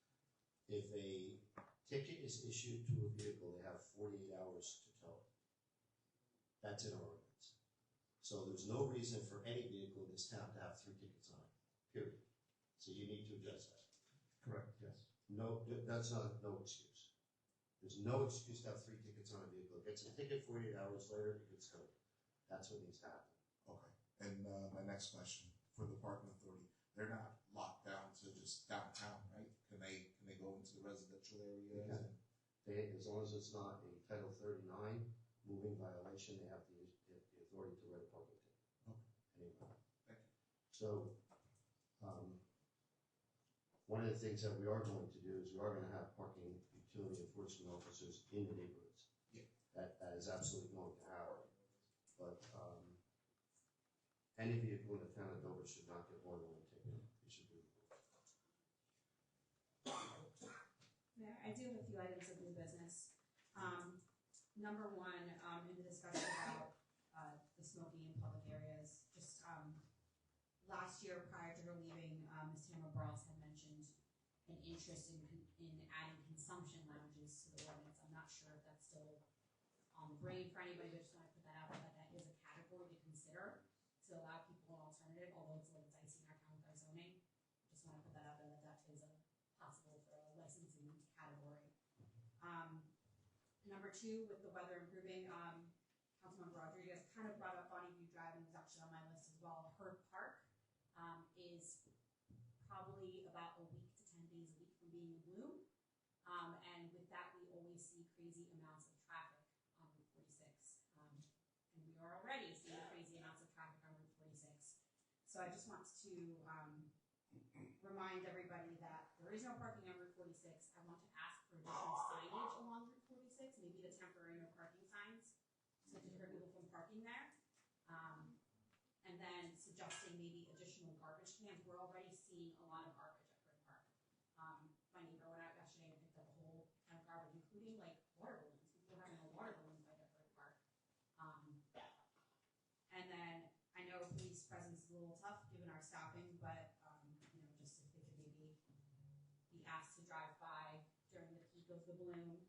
If a ticket is issued to a vehicle, they have 48 hours to tow it. That's in our ordinance. So there's no reason for any vehicle in this town to have 3 tickets on it, period. So you need to address that. Correct, yes. No, that's not, no excuse. There's no excuse to have 3 tickets on a vehicle. It gets a ticket 48 hours later, it gets towed. That's what needs to happen. Okay. And my next question, for the parking authority, they're not locked down to just downtown, right? Can they go into the residential areas? They, as long as it's not a Title 39 moving violation, they have the authority to write a parking ticket. Okay. Anyway. Thank you. So, one of the things that we are going to do is we are going to have parking utility enforcement officers in the neighborhoods. Yeah. That is absolutely going to happen. But any vehicle in the town of Dover should not get more than 1 ticket. It should be removed. Mayor, I do have a few items of new business. Number one, in the discussion about the smoking in public areas, just last year prior to her leaving, Ms. Tamara Brawls had mentioned an interest in adding consumption lounges to the ordinance. I'm not sure if that's still on the brain for anybody, but just want to put that out there, that is a category to consider to allow people an alternative, although it's a little dicey in our town with our zoning. Just want to put that out there, that is a possible for a licensing category. Number two, with the weather improving, Councilman Rodriguez kind of brought up Bonnie View Drive, and it was actually on my list as well. Her park is probably about a week to 10 days a week from being in bloom. And with that, we always see crazy amounts of traffic on Route 46. And we are already seeing crazy amounts of traffic on Route 46. So I just want to remind everybody that there is no parking on Route 46. I want to ask for additional signage along Route 46, maybe the temporary no parking signs, to deter people from parking there. And then suggesting maybe additional garbage cans. We're already seeing a lot of garbage at Fred Park. My neighbor went out yesterday and picked up a whole ton of garbage, including like water balloons. People are having a water balloon fight at Fred Park. And then I know police presence is a little tough given our staffing, but just if they could maybe be asked to drive by during the peak of the balloon.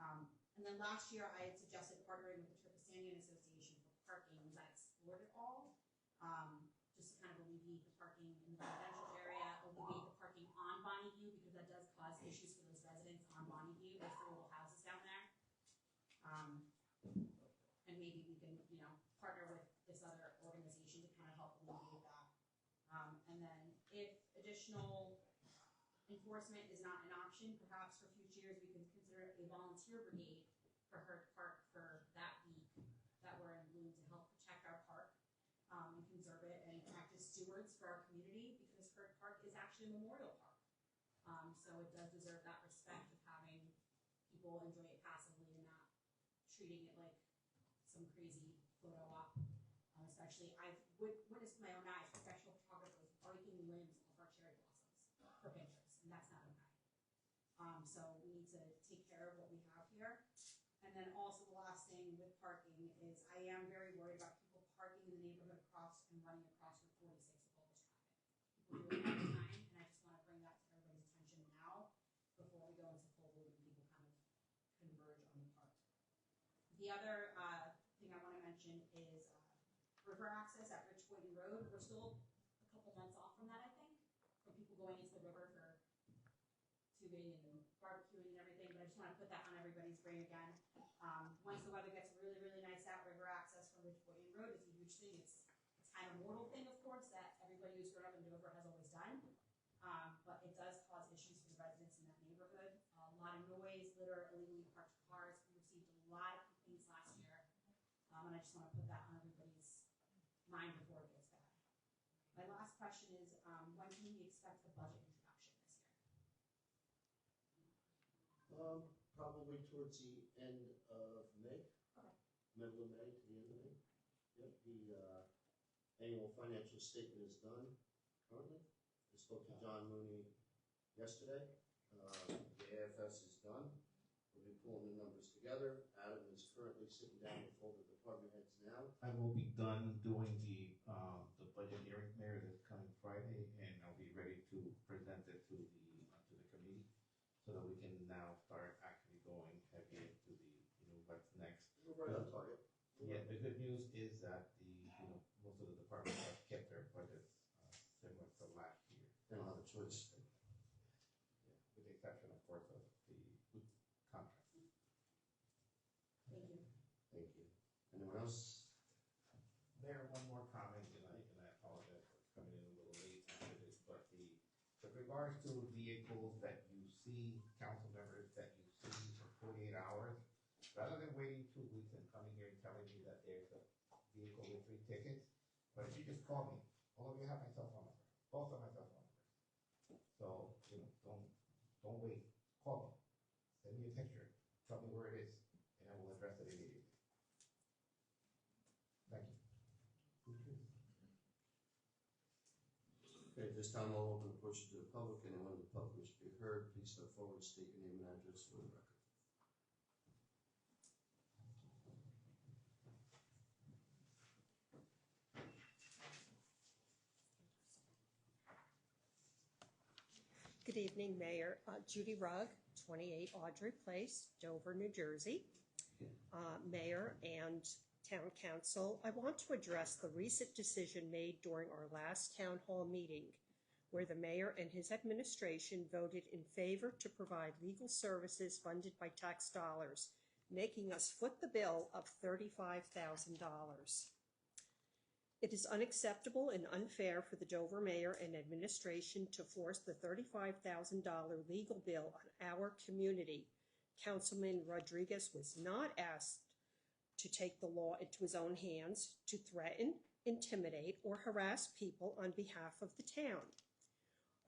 And then last year I had suggested partnering with the Trippisanian Association for parking. Was that explored at all? Just to kind of alleviate the parking in the residential area, alleviate the parking on Bonnie View, because that does cause issues for those residents on Bonnie View. There's 3 little houses down there. And maybe we can, partner with this other organization to kind of help alleviate that. And then if additional enforcement is not an option, perhaps for future years we can consider a volunteer brigade for Herd Park for that week that we're in bloom to help protect our park and conserve it and act as stewards for our community, because Herd Park is actually a memorial park. So it does deserve that respect of having people enjoy it passively and not treating it like some crazy photo op. Especially, I've witnessed with my own eyes professional photographers breaking limbs off our cherry blossoms for pictures, and that's not okay. So we need to take care of what we have here. And then also the last thing with parking is I am very worried about people parking in the neighborhood across and running across Route 46 with all this traffic. People do it all the time, and I just want to bring that to everybody's attention now before we go into full loop and people kind of converge on the park. The other thing I want to mention is river access at Rich Boynton Road. We're still a couple months off from that, I think, from people going into the river for tubing and barbecuing and everything, but I just want to put that on everybody's brain again. Once the weather gets really, really nice out, river access from Rich Boynton Road is a huge thing. It's kind of a mortal thing, of course, that everybody who's grown up in Dover has always done, but it does cause issues for the residents in that neighborhood. A lot of noise, litter, illegally parked cars. We received a lot of complaints last year, and I just want to put that on everybody's mind before it gets bad. My last question is, when can we expect the budget introduction this year? Probably towards the end of May. Okay. Middle of May to the end of May. Yep, the annual financial statement is done currently. I spoke to John Mooney yesterday. The AFS is done. We'll be pulling the numbers together. Adam is currently sitting down with all the department heads now. I will be done doing the budget hearing, Mayor, this coming Friday, and I'll be ready to present it to the committee, so that we can now start actually going heavy into the, what's next. We're right on target. Yeah, the good news is that most of the departments have kept their budgets similar to last year. They don't have a choice. Yeah, with the exception, of course, of the contract. Thank you. Thank you. Anyone else? Mayor, one more comment, and I apologize for coming in a little late after this, but with regards to vehicles that you see, council members that you see for 48 hours, rather than waiting 2 weeks and coming here and telling me that there's a vehicle with 3 tickets, but if you just call me, all of you have my cell phone number, both of my cell phone numbers. So, don't wait, call me, send me a picture, tell me where it is, and I will address it immediately. Thank you. Okay, at this time I'll open the portion to the public. Anyone in the public wish to be heard, please step forward, state your name and address for the record. Good evening, Mayor. Judy Rugg, 28 Audrey Place, Dover, New Jersey. Mayor and Town Council, I want to address the recent decision made during our last Town Hall meeting, where the Mayor and his administration voted in favor to provide legal services funded by tax dollars, making us foot the bill of $35,000. It is unacceptable and unfair for the Dover Mayor and administration to force the $35,000 legal bill on our community. Councilman Rodriguez was not asked to take the law into his own hands, to threaten, intimidate, or harass people on behalf of the town.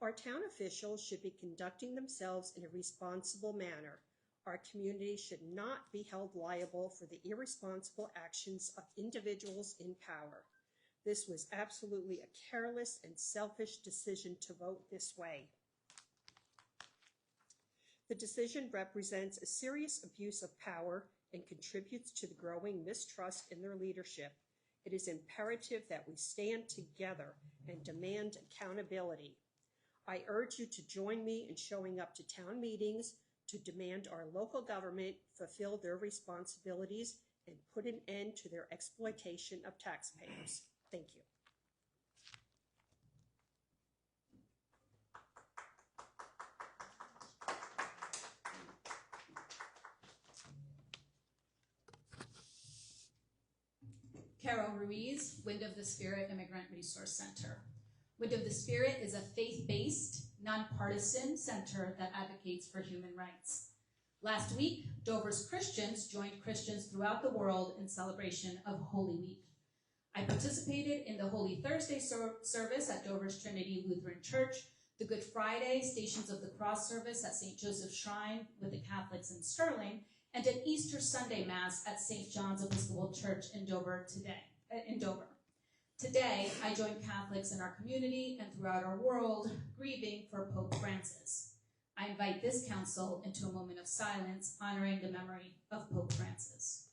Our town officials should be conducting themselves in a responsible manner. Our community should not be held liable for the irresponsible actions of individuals in power. This was absolutely a careless and selfish decision to vote this way. The decision represents a serious abuse of power and contributes to the growing mistrust in their leadership. It is imperative that we stand together and demand accountability. I urge you to join me in showing up to town meetings to demand our local government fulfill their responsibilities and put an end to their exploitation of taxpayers. Thank you. Carol Ruiz, Wind of the Spirit Immigrant Resource Center. Wind of the Spirit is a faith-based, nonpartisan center that advocates for human rights. Last week, Dover's Christians joined Christians throughout the world in celebration of Holy Week. I participated in the Holy Thursday service at Dover's Trinity Lutheran Church, the Good Friday Stations of the Cross service at St. Joseph's Shrine with the Catholics in Sterling, and an Easter Sunday Mass at St. John's Episcopal Church in Dover Today, I join Catholics in our community and throughout our world grieving for Pope Francis. I invite this council into a moment of silence honoring the memory of Pope Francis.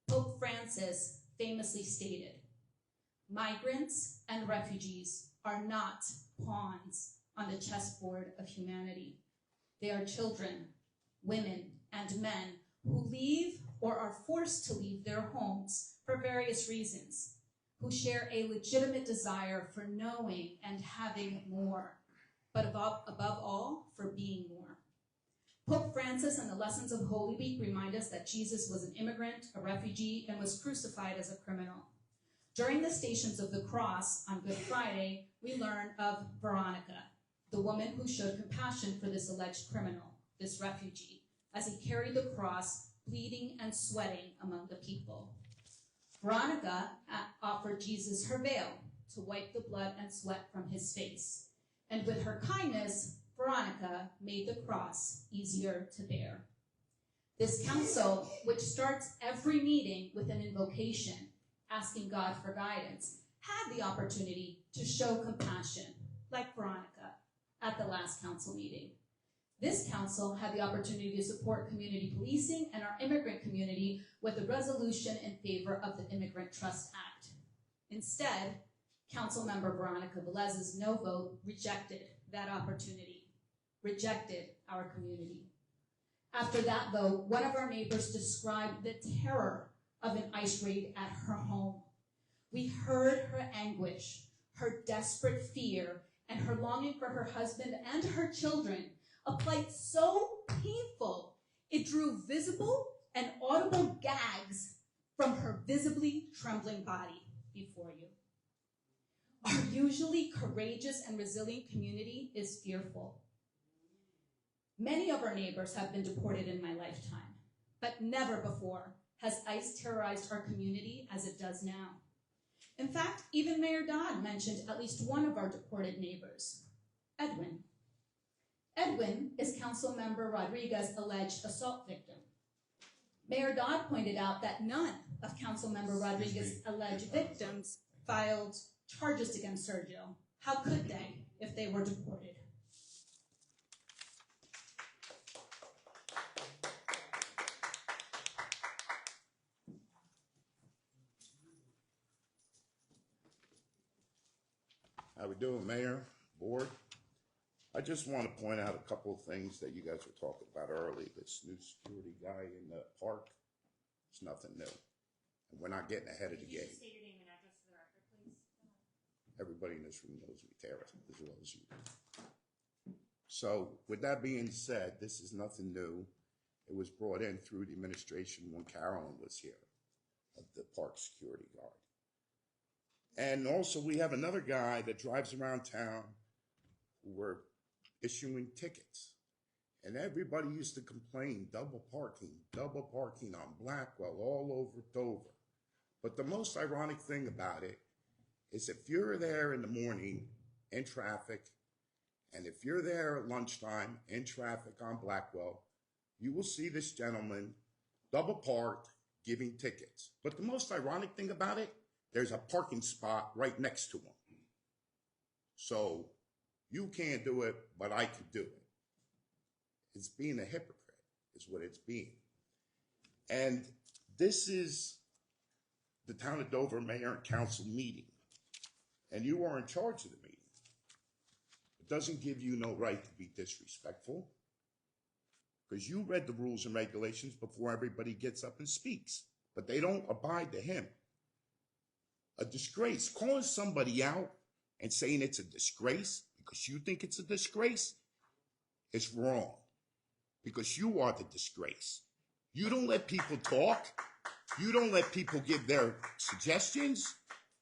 Pope Francis famously stated, "Migrants and refugees are not pawns on the chessboard of humanity. They are children, women, and men who leave or are forced to leave their homes for various reasons, who share a legitimate desire for knowing and having more, but above all, for being more." Pope Francis and the lessons of Holy Week remind us that Jesus was an immigrant, a refugee, and was crucified as a criminal. During the Stations of the Cross on Good Friday, we learn of Veronica, the woman who showed compassion for this alleged criminal, this refugee, as he carried the cross, bleeding and sweating among the people. Veronica offered Jesus her veil to wipe the blood and sweat from his face. And with her kindness, Veronica made the cross easier to bear. This council, which starts every meeting with an invocation, asking God for guidance, had the opportunity to show compassion, like Veronica, at the last council meeting. This council had the opportunity to support community policing and our immigrant community with a resolution in favor of the Immigrant Trust Act. Instead, Councilmember Veronica Velez's no vote rejected that opportunity, rejected our community. After that vote, one of our neighbors described the terror of an ICE raid at her home. We heard her anguish, her desperate fear, and her longing for her husband and her children, a plight so painful it drew visible and audible gags from her visibly trembling body before you. Our usually courageous and resilient community is fearful. Many of our neighbors have been deported in my lifetime, but never before has ICE terrorized our community as it does now. In fact, even Mayor Dodd mentioned at least one of our deported neighbors, Edwin. Edwin is Councilmember Rodriguez's alleged assault victim. Mayor Dodd pointed out that none of Councilmember Rodriguez's alleged victims filed charges against Sergio. How could they if they were deported? How we doing, Mayor, Board? I just want to point out a couple of things that you guys were talking about early. This new security guy in the park, it's nothing new. And we're not getting ahead of the game. State your name and address for the record, please. Everybody in this room knows me, Tara, as well as you. So with that being said, this is nothing new. It was brought in through the administration when Carolyn was here, of the park security guard. And also we have another guy that drives around town who were issuing tickets. And everybody used to complain, double parking on Blackwell, all over Dover. But the most ironic thing about it is if you're there in the morning in traffic, and if you're there at lunchtime in traffic on Blackwell, you will see this gentleman double parked giving tickets. But the most ironic thing about it, there's a parking spot right next to him. So you can't do it, but I could do it. It's being a hypocrite, is what it's being. And this is the Town of Dover Mayor and Council meeting. And you are in charge of the meeting. It doesn't give you no right to be disrespectful, because you read the rules and regulations before everybody gets up and speaks. But they don't abide to him. A disgrace, calling somebody out and saying it's a disgrace because you think it's a disgrace is wrong, because you are the disgrace. You don't let people talk. You don't let people give their suggestions.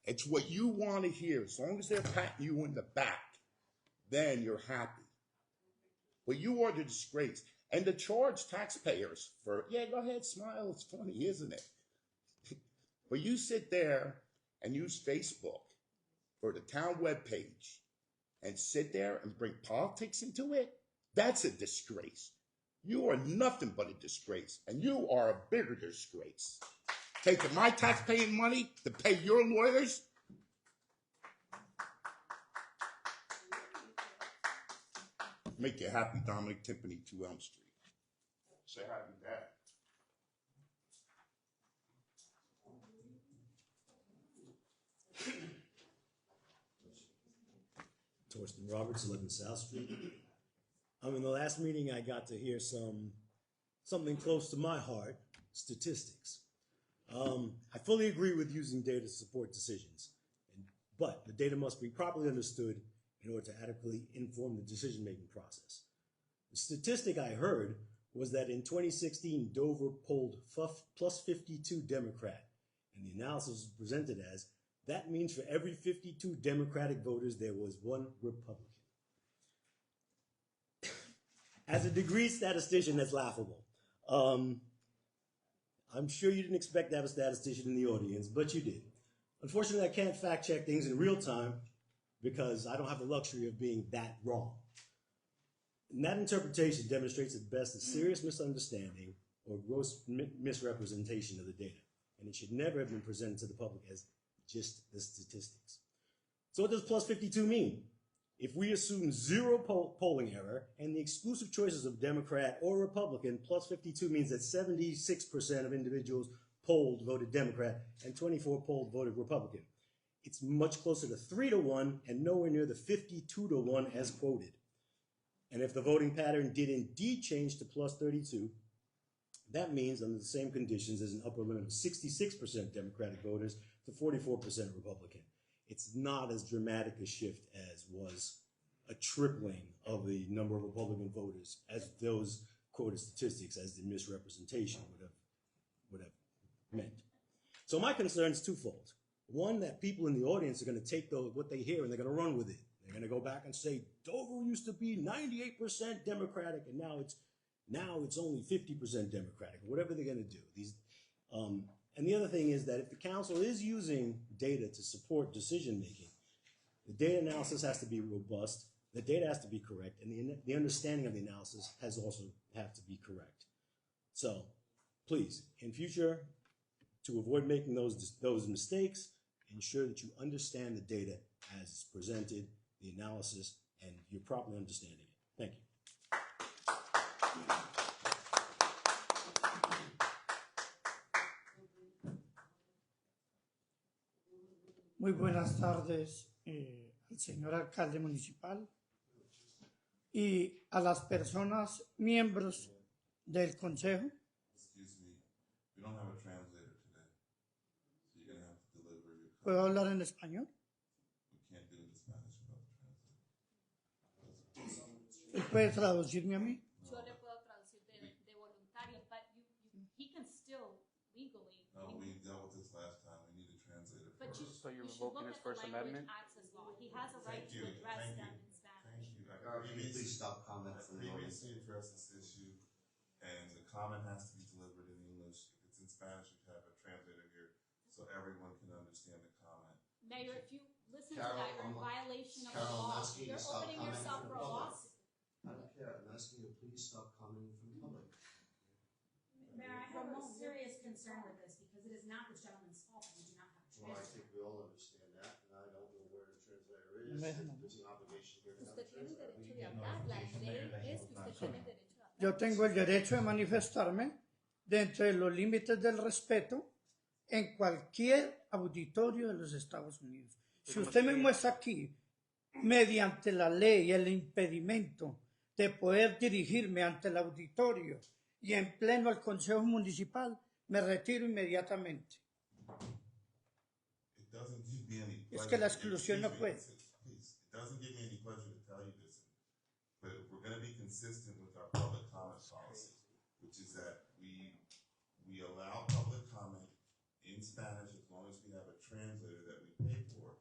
It's what you want to hear. As long as they're patting you in the back, then you're happy. But you are the disgrace. And to charge taxpayers for, yeah, go ahead, smile, it's funny, isn't it? But you sit there and use Facebook or the town webpage and sit there and bring politics into it, that's a disgrace. You are nothing but a disgrace, and you are a bigger disgrace. Taking my taxpaying money to pay your lawyers make you happy, Dominic Timpany, 2 Elm Street. Say hi to Dad. Torsten Roberts, 11 South Street. In the last meeting, I got to hear something close to my heart, statistics. I fully agree with using data to support decisions, but the data must be properly understood in order to adequately inform the decision-making process. The statistic I heard was that in 2016, Dover polled plus 52 Democrat, and the analysis was presented as, that means for every 52 Democratic voters, there was 1 Republican. As a degree statistician, that's laughable. I'm sure you didn't expect to have a statistician in the audience, but you did. Unfortunately, I can't fact check things in real time because I don't have the luxury of being that wrong. And that interpretation demonstrates at best a serious misunderstanding or gross misrepresentation of the data, and it should never have been presented to the public as just the statistics. So what does plus 52 mean? If we assume 0 polling error and the exclusive choices of Democrat or Republican, plus 52 means that 76% of individuals polled voted Democrat and 24 polled voted Republican. It's much closer to 3-1 and nowhere near the 52-1 as quoted. And if the voting pattern did indeed change to plus 32, that means under the same conditions there's an upper limit of 66% Democratic voters to 44% Republican. It's not as dramatic a shift as was a tripling of the number of Republican voters as those quoted statistics as the misrepresentation would have meant. So my concern is twofold. One, that people in the audience are going to take what they hear and they're going to run with it. They're going to go back and say, Dover used to be 98% Democratic and now it's only 50% Democratic, whatever they're going to do. And the other thing is that if the council is using data to support decision-making, the data analysis has to be robust, the data has to be correct, and the understanding of the analysis has also have to be correct. So please, in future, to avoid making those mistakes, ensure that you understand the data as it's presented, the analysis, and you're properly understanding it. Thank you. Muy buenas tardes al señor alcalde municipal y a las personas miembros del consejo. Excuse me, we don't have a translator today, so you're going to have to deliver your comment. ¿Puedo hablar en español? We can't do it in Spanish without the translator. ¿Él puede traducirme a mí? Yo le puedo traducir de voluntario, but he can still legally. No, we dealt with this last time. We need a translator for But us. So you're revoking his First Amendment? Access law. He has a right Thank to you, address thank them you, in Spanish. thank you. Can you please stop commenting from the audience? Previously addressed this issue, and the comment has to be delivered in English. If it's in Spanish, we should have a translator here so everyone can understand the comment. Mayor, if you listen Carol, to that, you're in violation of the Carol, I'm law. asking you to You're stop opening commenting yourself from for the a public. lawsuit. I don't care. I'm asking you to please stop commenting from the public. Mayor, I have a serious concern with this because it is not this gentleman's fault that we do not have a Well, I translator. think we all understand that, and I don't know where the translator is. There's an obligation here to have a Usted tiene translator. derecho de hablar. La ley es que usted tiene derecho de hablar. Yo tengo el derecho de manifestarme dentro de los límites del respeto en cualquier auditorio de los Estados Unidos. Si usted me muestra aquí, mediante la ley, el impedimento de poder dirigirme ante el auditorio y en pleno al Consejo Municipal, me retiro inmediatamente. It doesn't give me any pleasure. Es que la exclusión no puede. Please, it doesn't give me any pleasure to tell you this, but we're going to be consistent with our public comment policy, which is that we allow public comment in Spanish as long as we have a translator that we pay for.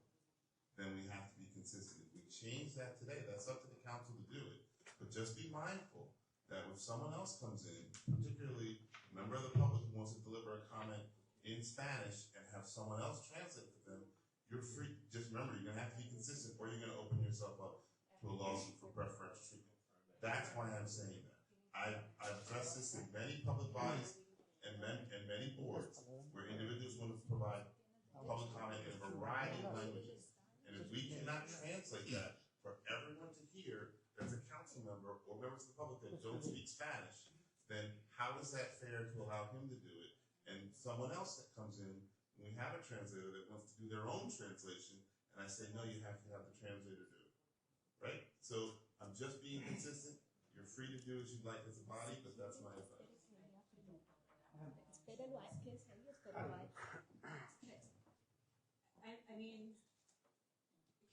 Then we have to be consistent. If we change that today, that's up to the council to do it. But just be mindful that if someone else comes in, particularly a member of the public who wants to deliver a comment in Spanish and have someone else translate for them, you're free. Just remember, you're going to have to be consistent or you're going to open yourself up to a lawsuit for preferential treatment. That's why I'm saying that. I've addressed this in many public bodies and many boards where individuals want to provide public comment in a variety of languages. And if we cannot translate that for everyone to hear, as a council council member or members of the public that don't speak Spanish, then how is that fair to allow him to do it? And someone else that comes in, when we have a translator that wants to do their own translation, and I say, no, you have to have the translator do it, right? So I'm just being consistent. You're free to do as you like as a body, but that's my advice. I mean,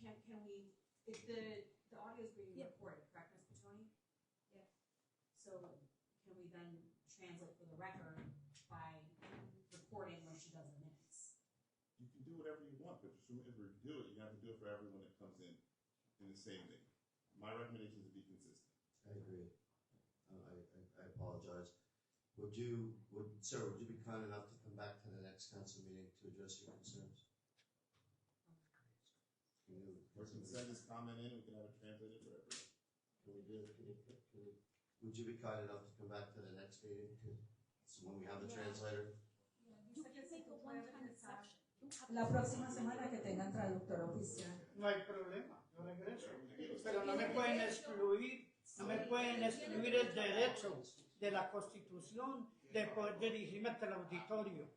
can we, if the audio is being recorded, correct, Ms. Petoni? Yeah. So can we then translate for the record by recording when she does the minutes? You can do whatever you want, but just remember to do it, you have to do it for everyone that comes in the same day. My recommendation is to be consistent. I agree. I apologize. Sir, would you be kind enough to come back to the next council meeting to address your concerns? Or can send his comment in, we can have it translated for everyone. Would you be kind enough to come back to the next meeting so when we have the translator? La próxima semana que tengan traductor oficial. No hay problema, yo regreso. Pero no me pueden excluir, el derecho de la Constitución de poder dirigirme ante el auditorio.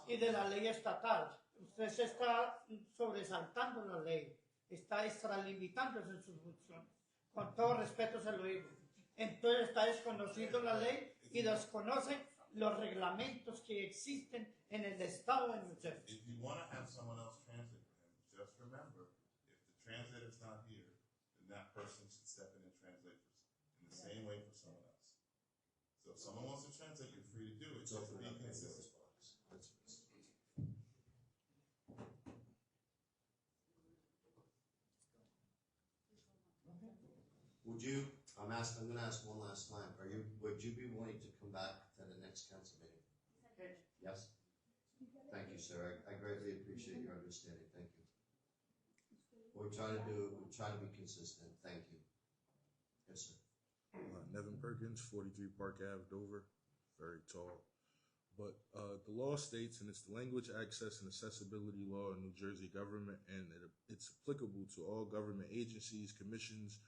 Y de la ley estatal. Usted se está sobresaltando la ley, está extralimitándose en sus funciones. Con todo respeto se lo digo. Entonces está desconociendo la ley y desconoce los reglamentos que existen en el estado de New Jersey. If you want to have someone else translate for him, just remember, if the translator's not here, then that person should step in and translate in the same way for someone else. So if someone wants to translate, you're free to do it. Just be consistent. I'm going to ask one last time. Would you be willing to come back to the next council meeting? Yes? Thank you, sir. I greatly appreciate your understanding. Thank you. What we're trying to be consistent. Thank you. Yes, sir. Nevin Perkins, 43 Park Ave, Dover. Very tall. But the law states, and it's the Language Access and Accessibility Law in New Jersey government, and it's applicable to all government agencies, commissions,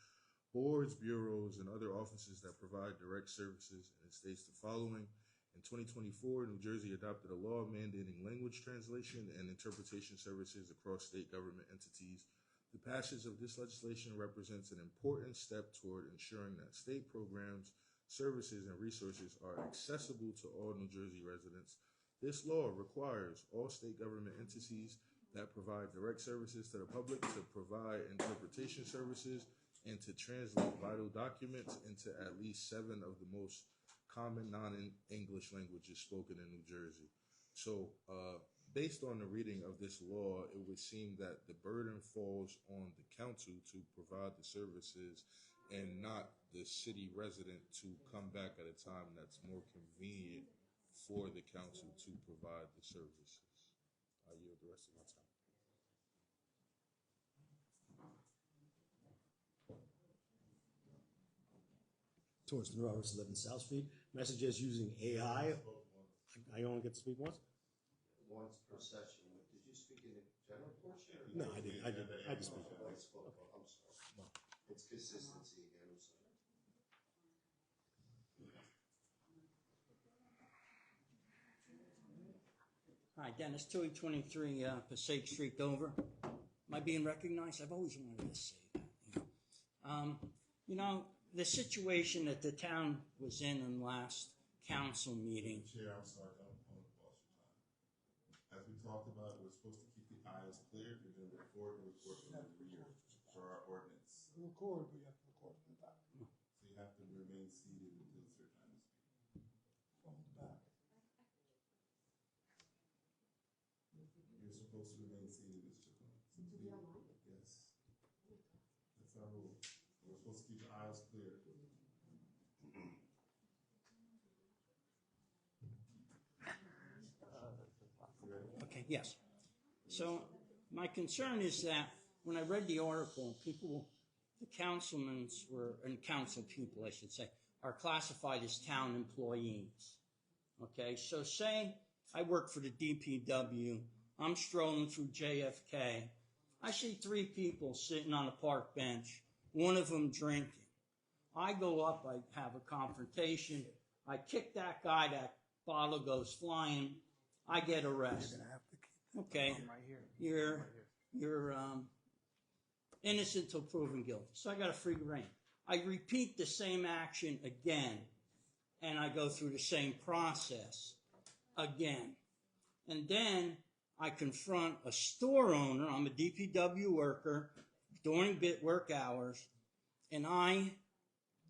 boards, bureaus, and other offices that provide direct services, and it states the following. In 2024, New Jersey adopted a law mandating language translation and interpretation services across state government entities. The passage of this legislation represents an important step toward ensuring that state programs, services, and resources are accessible to all New Jersey residents. This law requires all state government entities that provide direct services to the public to provide interpretation services and to translate vital documents into at least 7 of the most common non-English languages spoken in New Jersey. So, based on the reading of this law, it would seem that the burden falls on the council to provide the services and not the city resident to come back at a time that's more convenient for the council to provide the services. I yield the rest of my time. Towards the Roberts 11 South Street. Messages using AI. I only get to speak once? Once per session. Did you speak in the general portion? No, I didn't. I just spoke. I spoke. I'm sorry. It's consistency again. I'm sorry. Hi, Dennis, 223 Passaic Street, Dover. Am I being recognized? I've always wanted to say that. You know, the situation that the town was in the last council meeting. Chair, I'm sorry, I don't want to boss your time. As we talked about, we're supposed to keep the aisles clear. We're going to record from the rear for our ordinance. Record, we have to record from the back. So you have to remain seated until it's your time to speak. From the back. You're supposed to remain seated, Mr. Chairman. Yes. That's our rule. We're supposed to keep the aisles clear. Okay, yes. So my concern is that when I read the article, the councilmen and council people, I should say, are classified as town employees. Okay, so say I work for the DPW, I'm strolling through JFK, I see 3 people sitting on a park bench one of them drinking. I go up, I have a confrontation, I kick that guy, that bottle goes flying, I get arrested. Okay, you're innocent till proven guilty. So I got a free rein. I repeat the same action again, and I go through the same process again. And then I confront a store owner. I'm a DPW worker during bit work hours, and I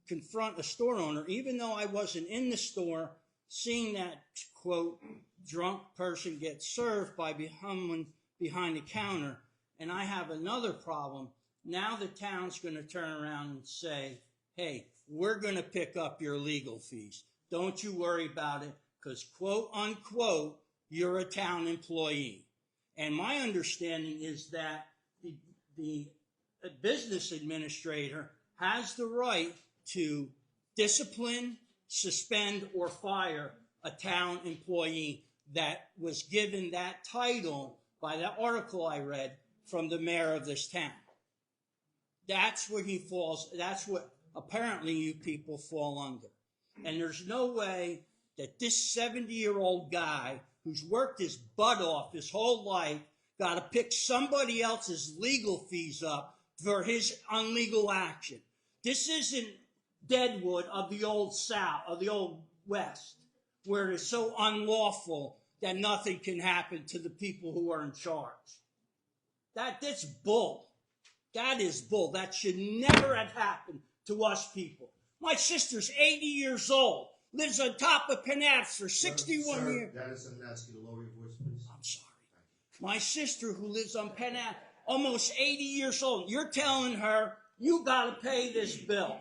confront a store owner, even though I wasn't in the store, seeing that, quote, drunk person get served by someone behind the counter. And I have another problem. Now the town's going to turn around and say, hey, we're going to pick up your legal fees. Don't you worry about it, because, quote, unquote, you're a town employee. And my understanding is that the business administrator has the right to discipline, suspend, or fire a town employee that was given that title by that article I read from the mayor of this town. That's where he falls. That's what apparently you people fall under. And there's no way that this 70-year-old guy who's worked his butt off his whole life got to pick somebody else's legal fees up for his illegal action. This isn't Deadwood of the old South, of the old West, where it's so unlawful that nothing can happen to the people who are in charge. That's bull. That is bull. That should never have happened to us people. My sister's 80 years old, lives on top of Penats for 61 years. Dennis, I'm going to ask you to lower your voice, please. I'm sorry. My sister who lives on Penat, almost 80 years old, you're telling her, you got to pay this bill.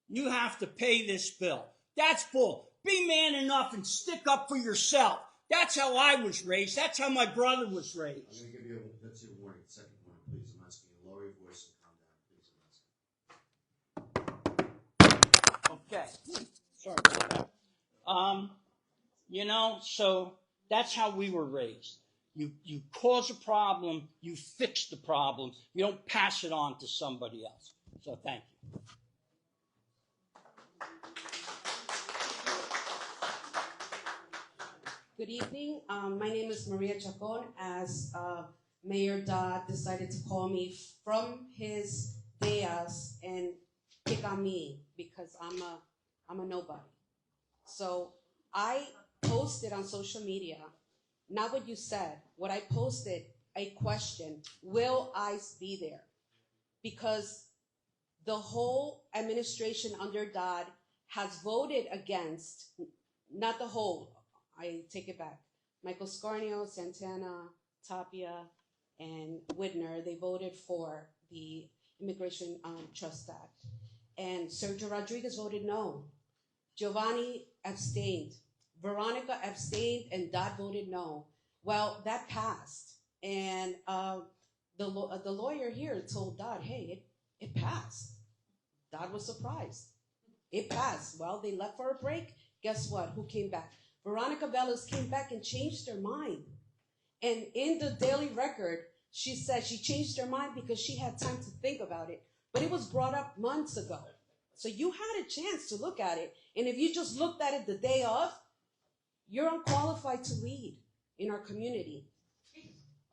You have to pay this bill. That's bull. Be man enough and stick up for yourself. That's how I was raised. That's how my brother was raised. I'm going to give you that's your warning. Second warning, please. I'm asking you to lower your voice and calm down, please. I'm asking. Okay. Sorry about that. So that's how we were raised. You cause a problem, you fix the problem. You don't pass it on to somebody else. So thank you. Good evening. My name is Maria Chacon. As Mayor Dodd decided to call me from his dais and pick on me because I'm a nobody. So I posted on social media, not what you said, what I posted, a question, will ICE be there? Because the whole administration under Dodd has voted against, not the whole, I take it back. Michael Scarneo, Santana, Tapia, and Wittner, they voted for the Immigration Trust Act. And Sergio Rodriguez voted no. Geovani abstained. Veronica abstained, and Dodd voted no. Well, that passed. And the lawyer here told Dodd, hey, it passed. Dodd was surprised. It passed. Well, they left for a break. Guess what? Who came back? Veronica Velez came back and changed her mind. And in the Daily Record, she said she changed her mind because she had time to think about it. But it was brought up months ago. So you had a chance to look at it. And if you just looked at it the day of, you're unqualified to lead in our community.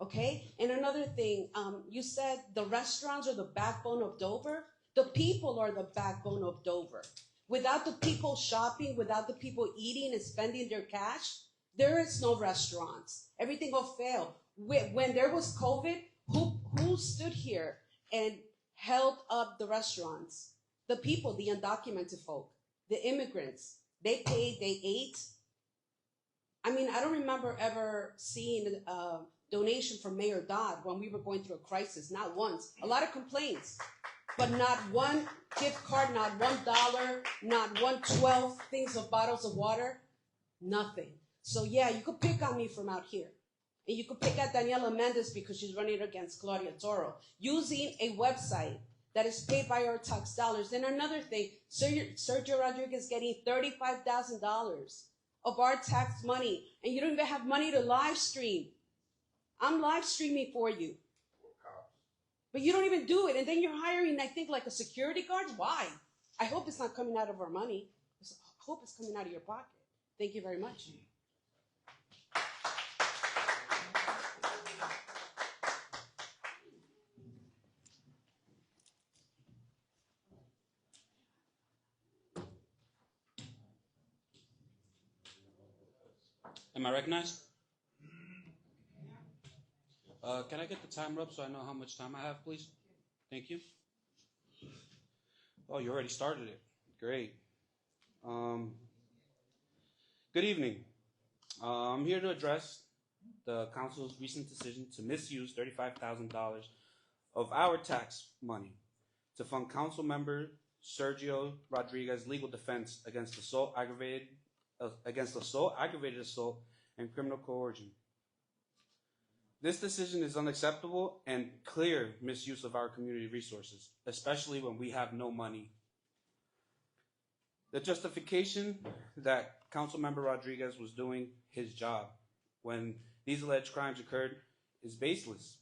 Okay? And another thing, you said the restaurants are the backbone of Dover. The people are the backbone of Dover. Without the people shopping, without the people eating and spending their cash, there is no restaurants. Everything will fail. When there was COVID, who stood here and held up the restaurants? The people, the undocumented folk, the immigrants. They paid, they ate. I mean, I don't remember ever seeing a donation from Mayor Dodd when we were going through a crisis, not once. A lot of complaints, but not one gift card, not $1, not 12 things of bottles of water, nothing. So yeah, you could pick on me from out here. And you could pick at Daniela Mendez because she's running against Claudia Toro, using a website that is paid by our tax dollars. And another thing, Sergio Rodriguez getting $35,000 of our tax money, and you don't even have money to live stream. I'm live streaming for you. But you don't even do it. And then you're hiring, I think, like a security guard. Why? I hope it's not coming out of our money. I hope it's coming out of your pocket. Thank you very much. Am I recognized? Can I get the timer up so I know how much time I have, please? Thank you. Oh, you already started it. Great. Good evening. I'm here to address the council's recent decision to misuse $35,000 of our tax money to fund council member Sergio Rodriguez's legal defense against aggravated assault and criminal coercion. This decision is unacceptable and clear misuse of our community resources, especially when we have no money. The justification that Councilmember Rodriguez was doing his job when these alleged crimes occurred is baseless.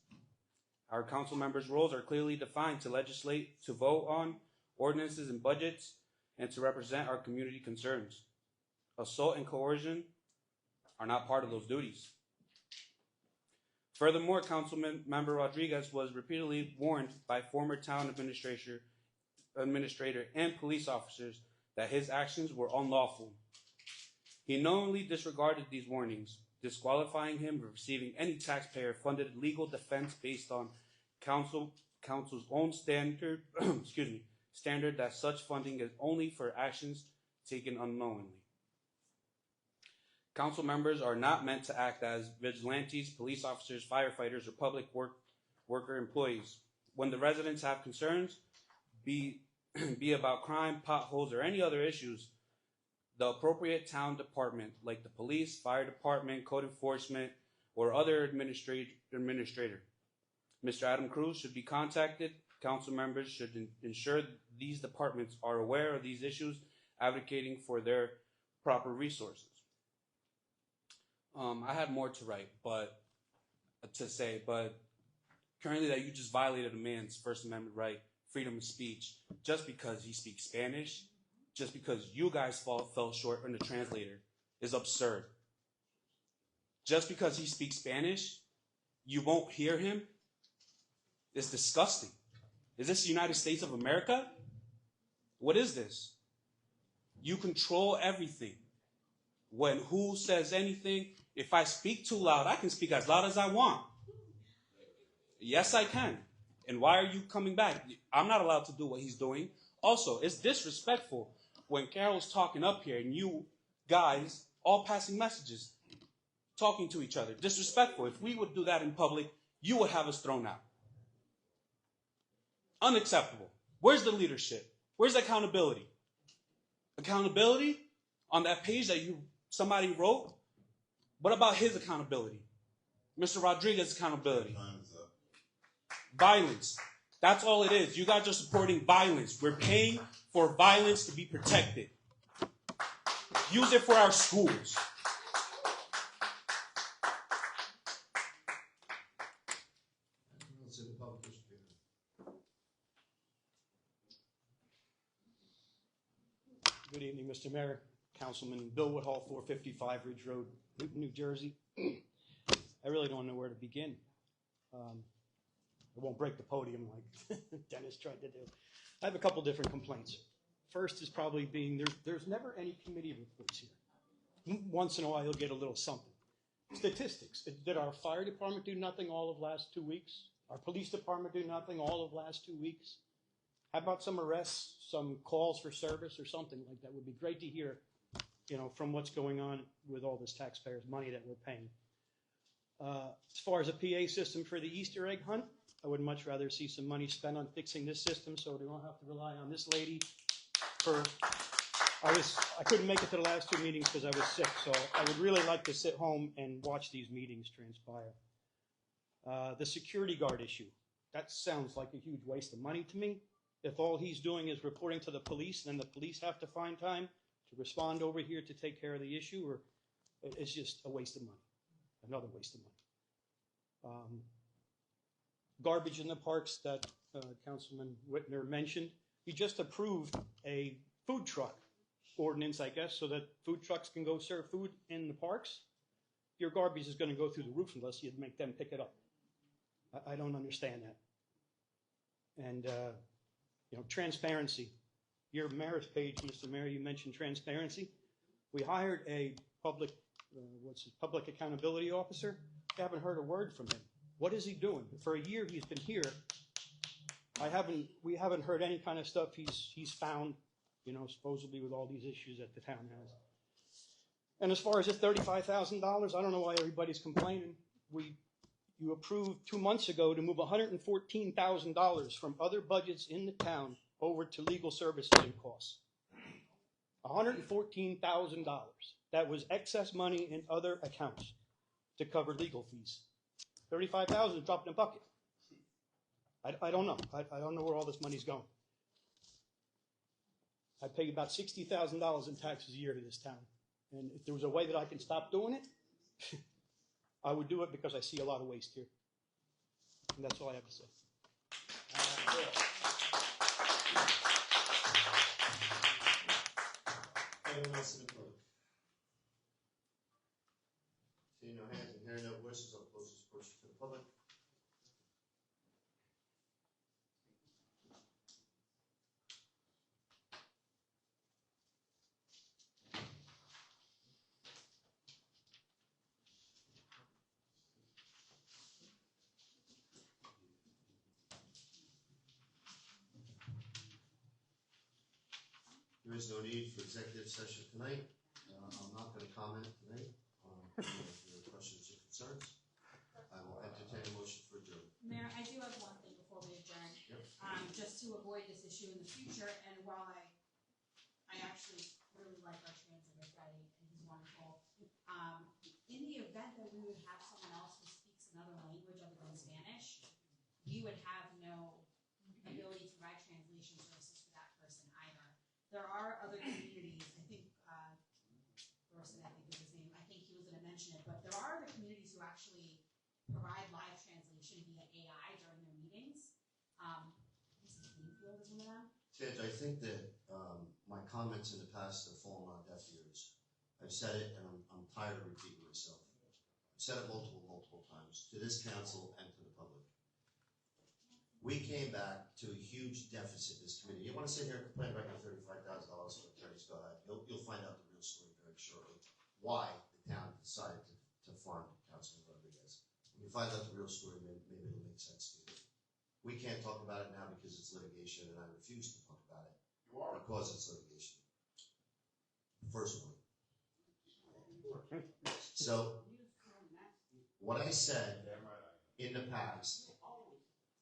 Our council members' roles are clearly defined to legislate, to vote on ordinances and budgets, and to represent our community concerns. Assault and coercion are not part of those duties. Furthermore, Councilmember Rodriguez was repeatedly warned by former town administrator and police officers that his actions were unlawful. He knowingly disregarded these warnings, disqualifying him from receiving any taxpayer-funded legal defense based on council's own standard, standard that such funding is only for actions taken unknowingly. Council members are not meant to act as vigilantes, police officers, firefighters, or public worker employees. When the residents have concerns, be about crime, potholes, or any other issues, the appropriate town department, like the police, fire department, code enforcement, or other administrator, Mr. Adam Cruz, should be contacted. Council members should ensure these departments are aware of these issues, advocating for their proper resources. I had more to write, but currently that you just violated a man's First Amendment right, freedom of speech, just because he speaks Spanish, just because you guys fell short on the translator, is absurd. Just because he speaks Spanish, you won't hear him? It's disgusting. Is this the United States of America? What is this? You control everything. When who says anything, if I speak too loud, I can speak as loud as I want. Yes, I can. And why are you coming back? I'm not allowed to do what he's doing. Also, it's disrespectful when Carol's talking up here and you guys all passing messages, talking to each other. Disrespectful. If we would do that in public, you would have us thrown out. Unacceptable. Where's the leadership? Where's accountability? Accountability on that page that somebody wrote? What about his accountability? Mr. Rodriguez's accountability? Violence. That's all it is. You guys are supporting violence. We're paying for violence to be protected. Use it for our schools. Good evening, Mr. Mayor, Councilman Bill Woodhull, 455 Ridge Road, Newton, New Jersey. I really don't know where to begin. I won't break the podium like Dennis tried to do. I have a couple different complaints. First is probably being there's never any committee reports here. Once in a while you'll get a little something. Statistics. Did our fire department do nothing all of last 2 weeks? Our police department do nothing all of last 2 weeks? How about some arrests, some calls for service or something like that? Would be great to hear, from what's going on with all this taxpayers' money that we're paying. As far as a PA system for the Easter egg hunt, I would much rather see some money spent on fixing this system so we don't have to rely on this lady I couldn't make it to the last two meetings because I was sick, so I would really like to sit home and watch these meetings transpire. The security guard issue, that sounds like a huge waste of money to me. If all he's doing is reporting to the police, then the police have to find time to respond over here to take care of the issue, or it's just a waste of money, another waste of money. garbage in the parks that Councilman Wittner mentioned. He just approved a food truck ordinance, I guess, so that food trucks can go serve food in the parks. Your garbage is going to go through the roof unless you make them pick it up. I don't understand that. And, you know, transparency. Your mayor's page, Mr. Mayor, you mentioned transparency. We hired a public accountability officer. I haven't heard a word from him. What is he doing? For a year he's been here. We haven't heard any kind of stuff he's found, you know, supposedly with all these issues that the town has. And as far as the $35,000, I don't know why everybody's complaining. You approved 2 months ago to move $114,000 from other budgets in the town over to legal services and costs. $114,000. That was excess money in other accounts to cover legal fees. $35,000 dropped in a bucket. I don't know. I don't know where all this money's going. I pay about $60,000 in taxes a year to this town. And if there was a way that I can stop doing it, I would do it because I see a lot of waste here. And that's all I have to say. Anyone else in the public? Seeing no hands and hearing no voices, I'll close this portion to the public. There is no need for executive session tonight. I'm not going to comment tonight on your questions or concerns. I will entertain a motion for adjournment. Mayor, I do have one thing before we adjourn. Yep. Just to avoid this issue in the future, and while I actually really like our translator guy, and he's wonderful. In the event that we would have someone else who speaks another language other than Spanish, we would have no ability to provide translation services for that person either. There are other communities, I think, Thorson, I think is his name, I think he was going to mention it, but there are other communities who actually provide live translation via AI during their meetings. This is Greenfield is one of them. Sandra, I think that my comments in the past have fallen on deaf ears. I've said it, and I'm tired of repeating myself. I've said it multiple times to this council and to the public. We came back to a huge deficit, this committee. You want to sit here and complain about your $35,000 for attorneys, go ahead. You'll find out the real story very shortly. Why the town decided to fund Councilman Rodriguez. When you find out the real story, maybe it'll make sense to you. We can't talk about it now because it's litigation, and I refuse to talk about it because it's litigation. First one. So, what I said in the past,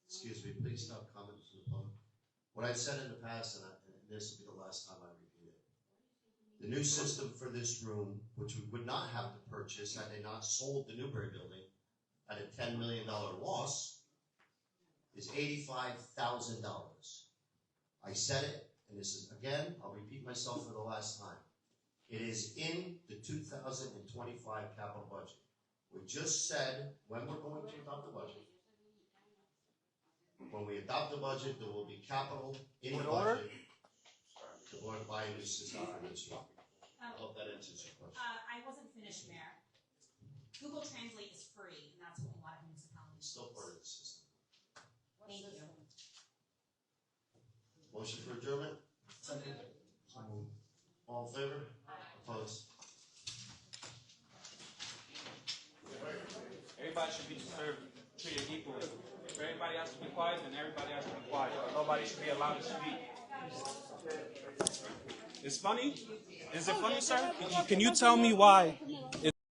excuse me, please stop commenting from the public. What I've said in the past, and this will be the last time I repeat it, the new system for this room, which we would not have to purchase had they not sold the Newbury building at a $10 million loss, is $85,000. I said it, and this is, again, I'll repeat myself for the last time. It is in the 2025 capital budget. We just said when we're going to adopt the budget. When we adopt the budget, there will be capital in the budget to go and buy a new system for this year. I hope that answers your question. I wasn't finished, Mayor. Google Translate is free, and that's what a lot of municipalities It's still part of the system. Thank you. Motion for adjournment? Second. All in favor? Opposed? Everybody should be treated equally. Everybody has to be quiet, and everybody has to be quiet. Nobody should be allowed to speak. It's funny? Is it funny, sir? Can you tell me why?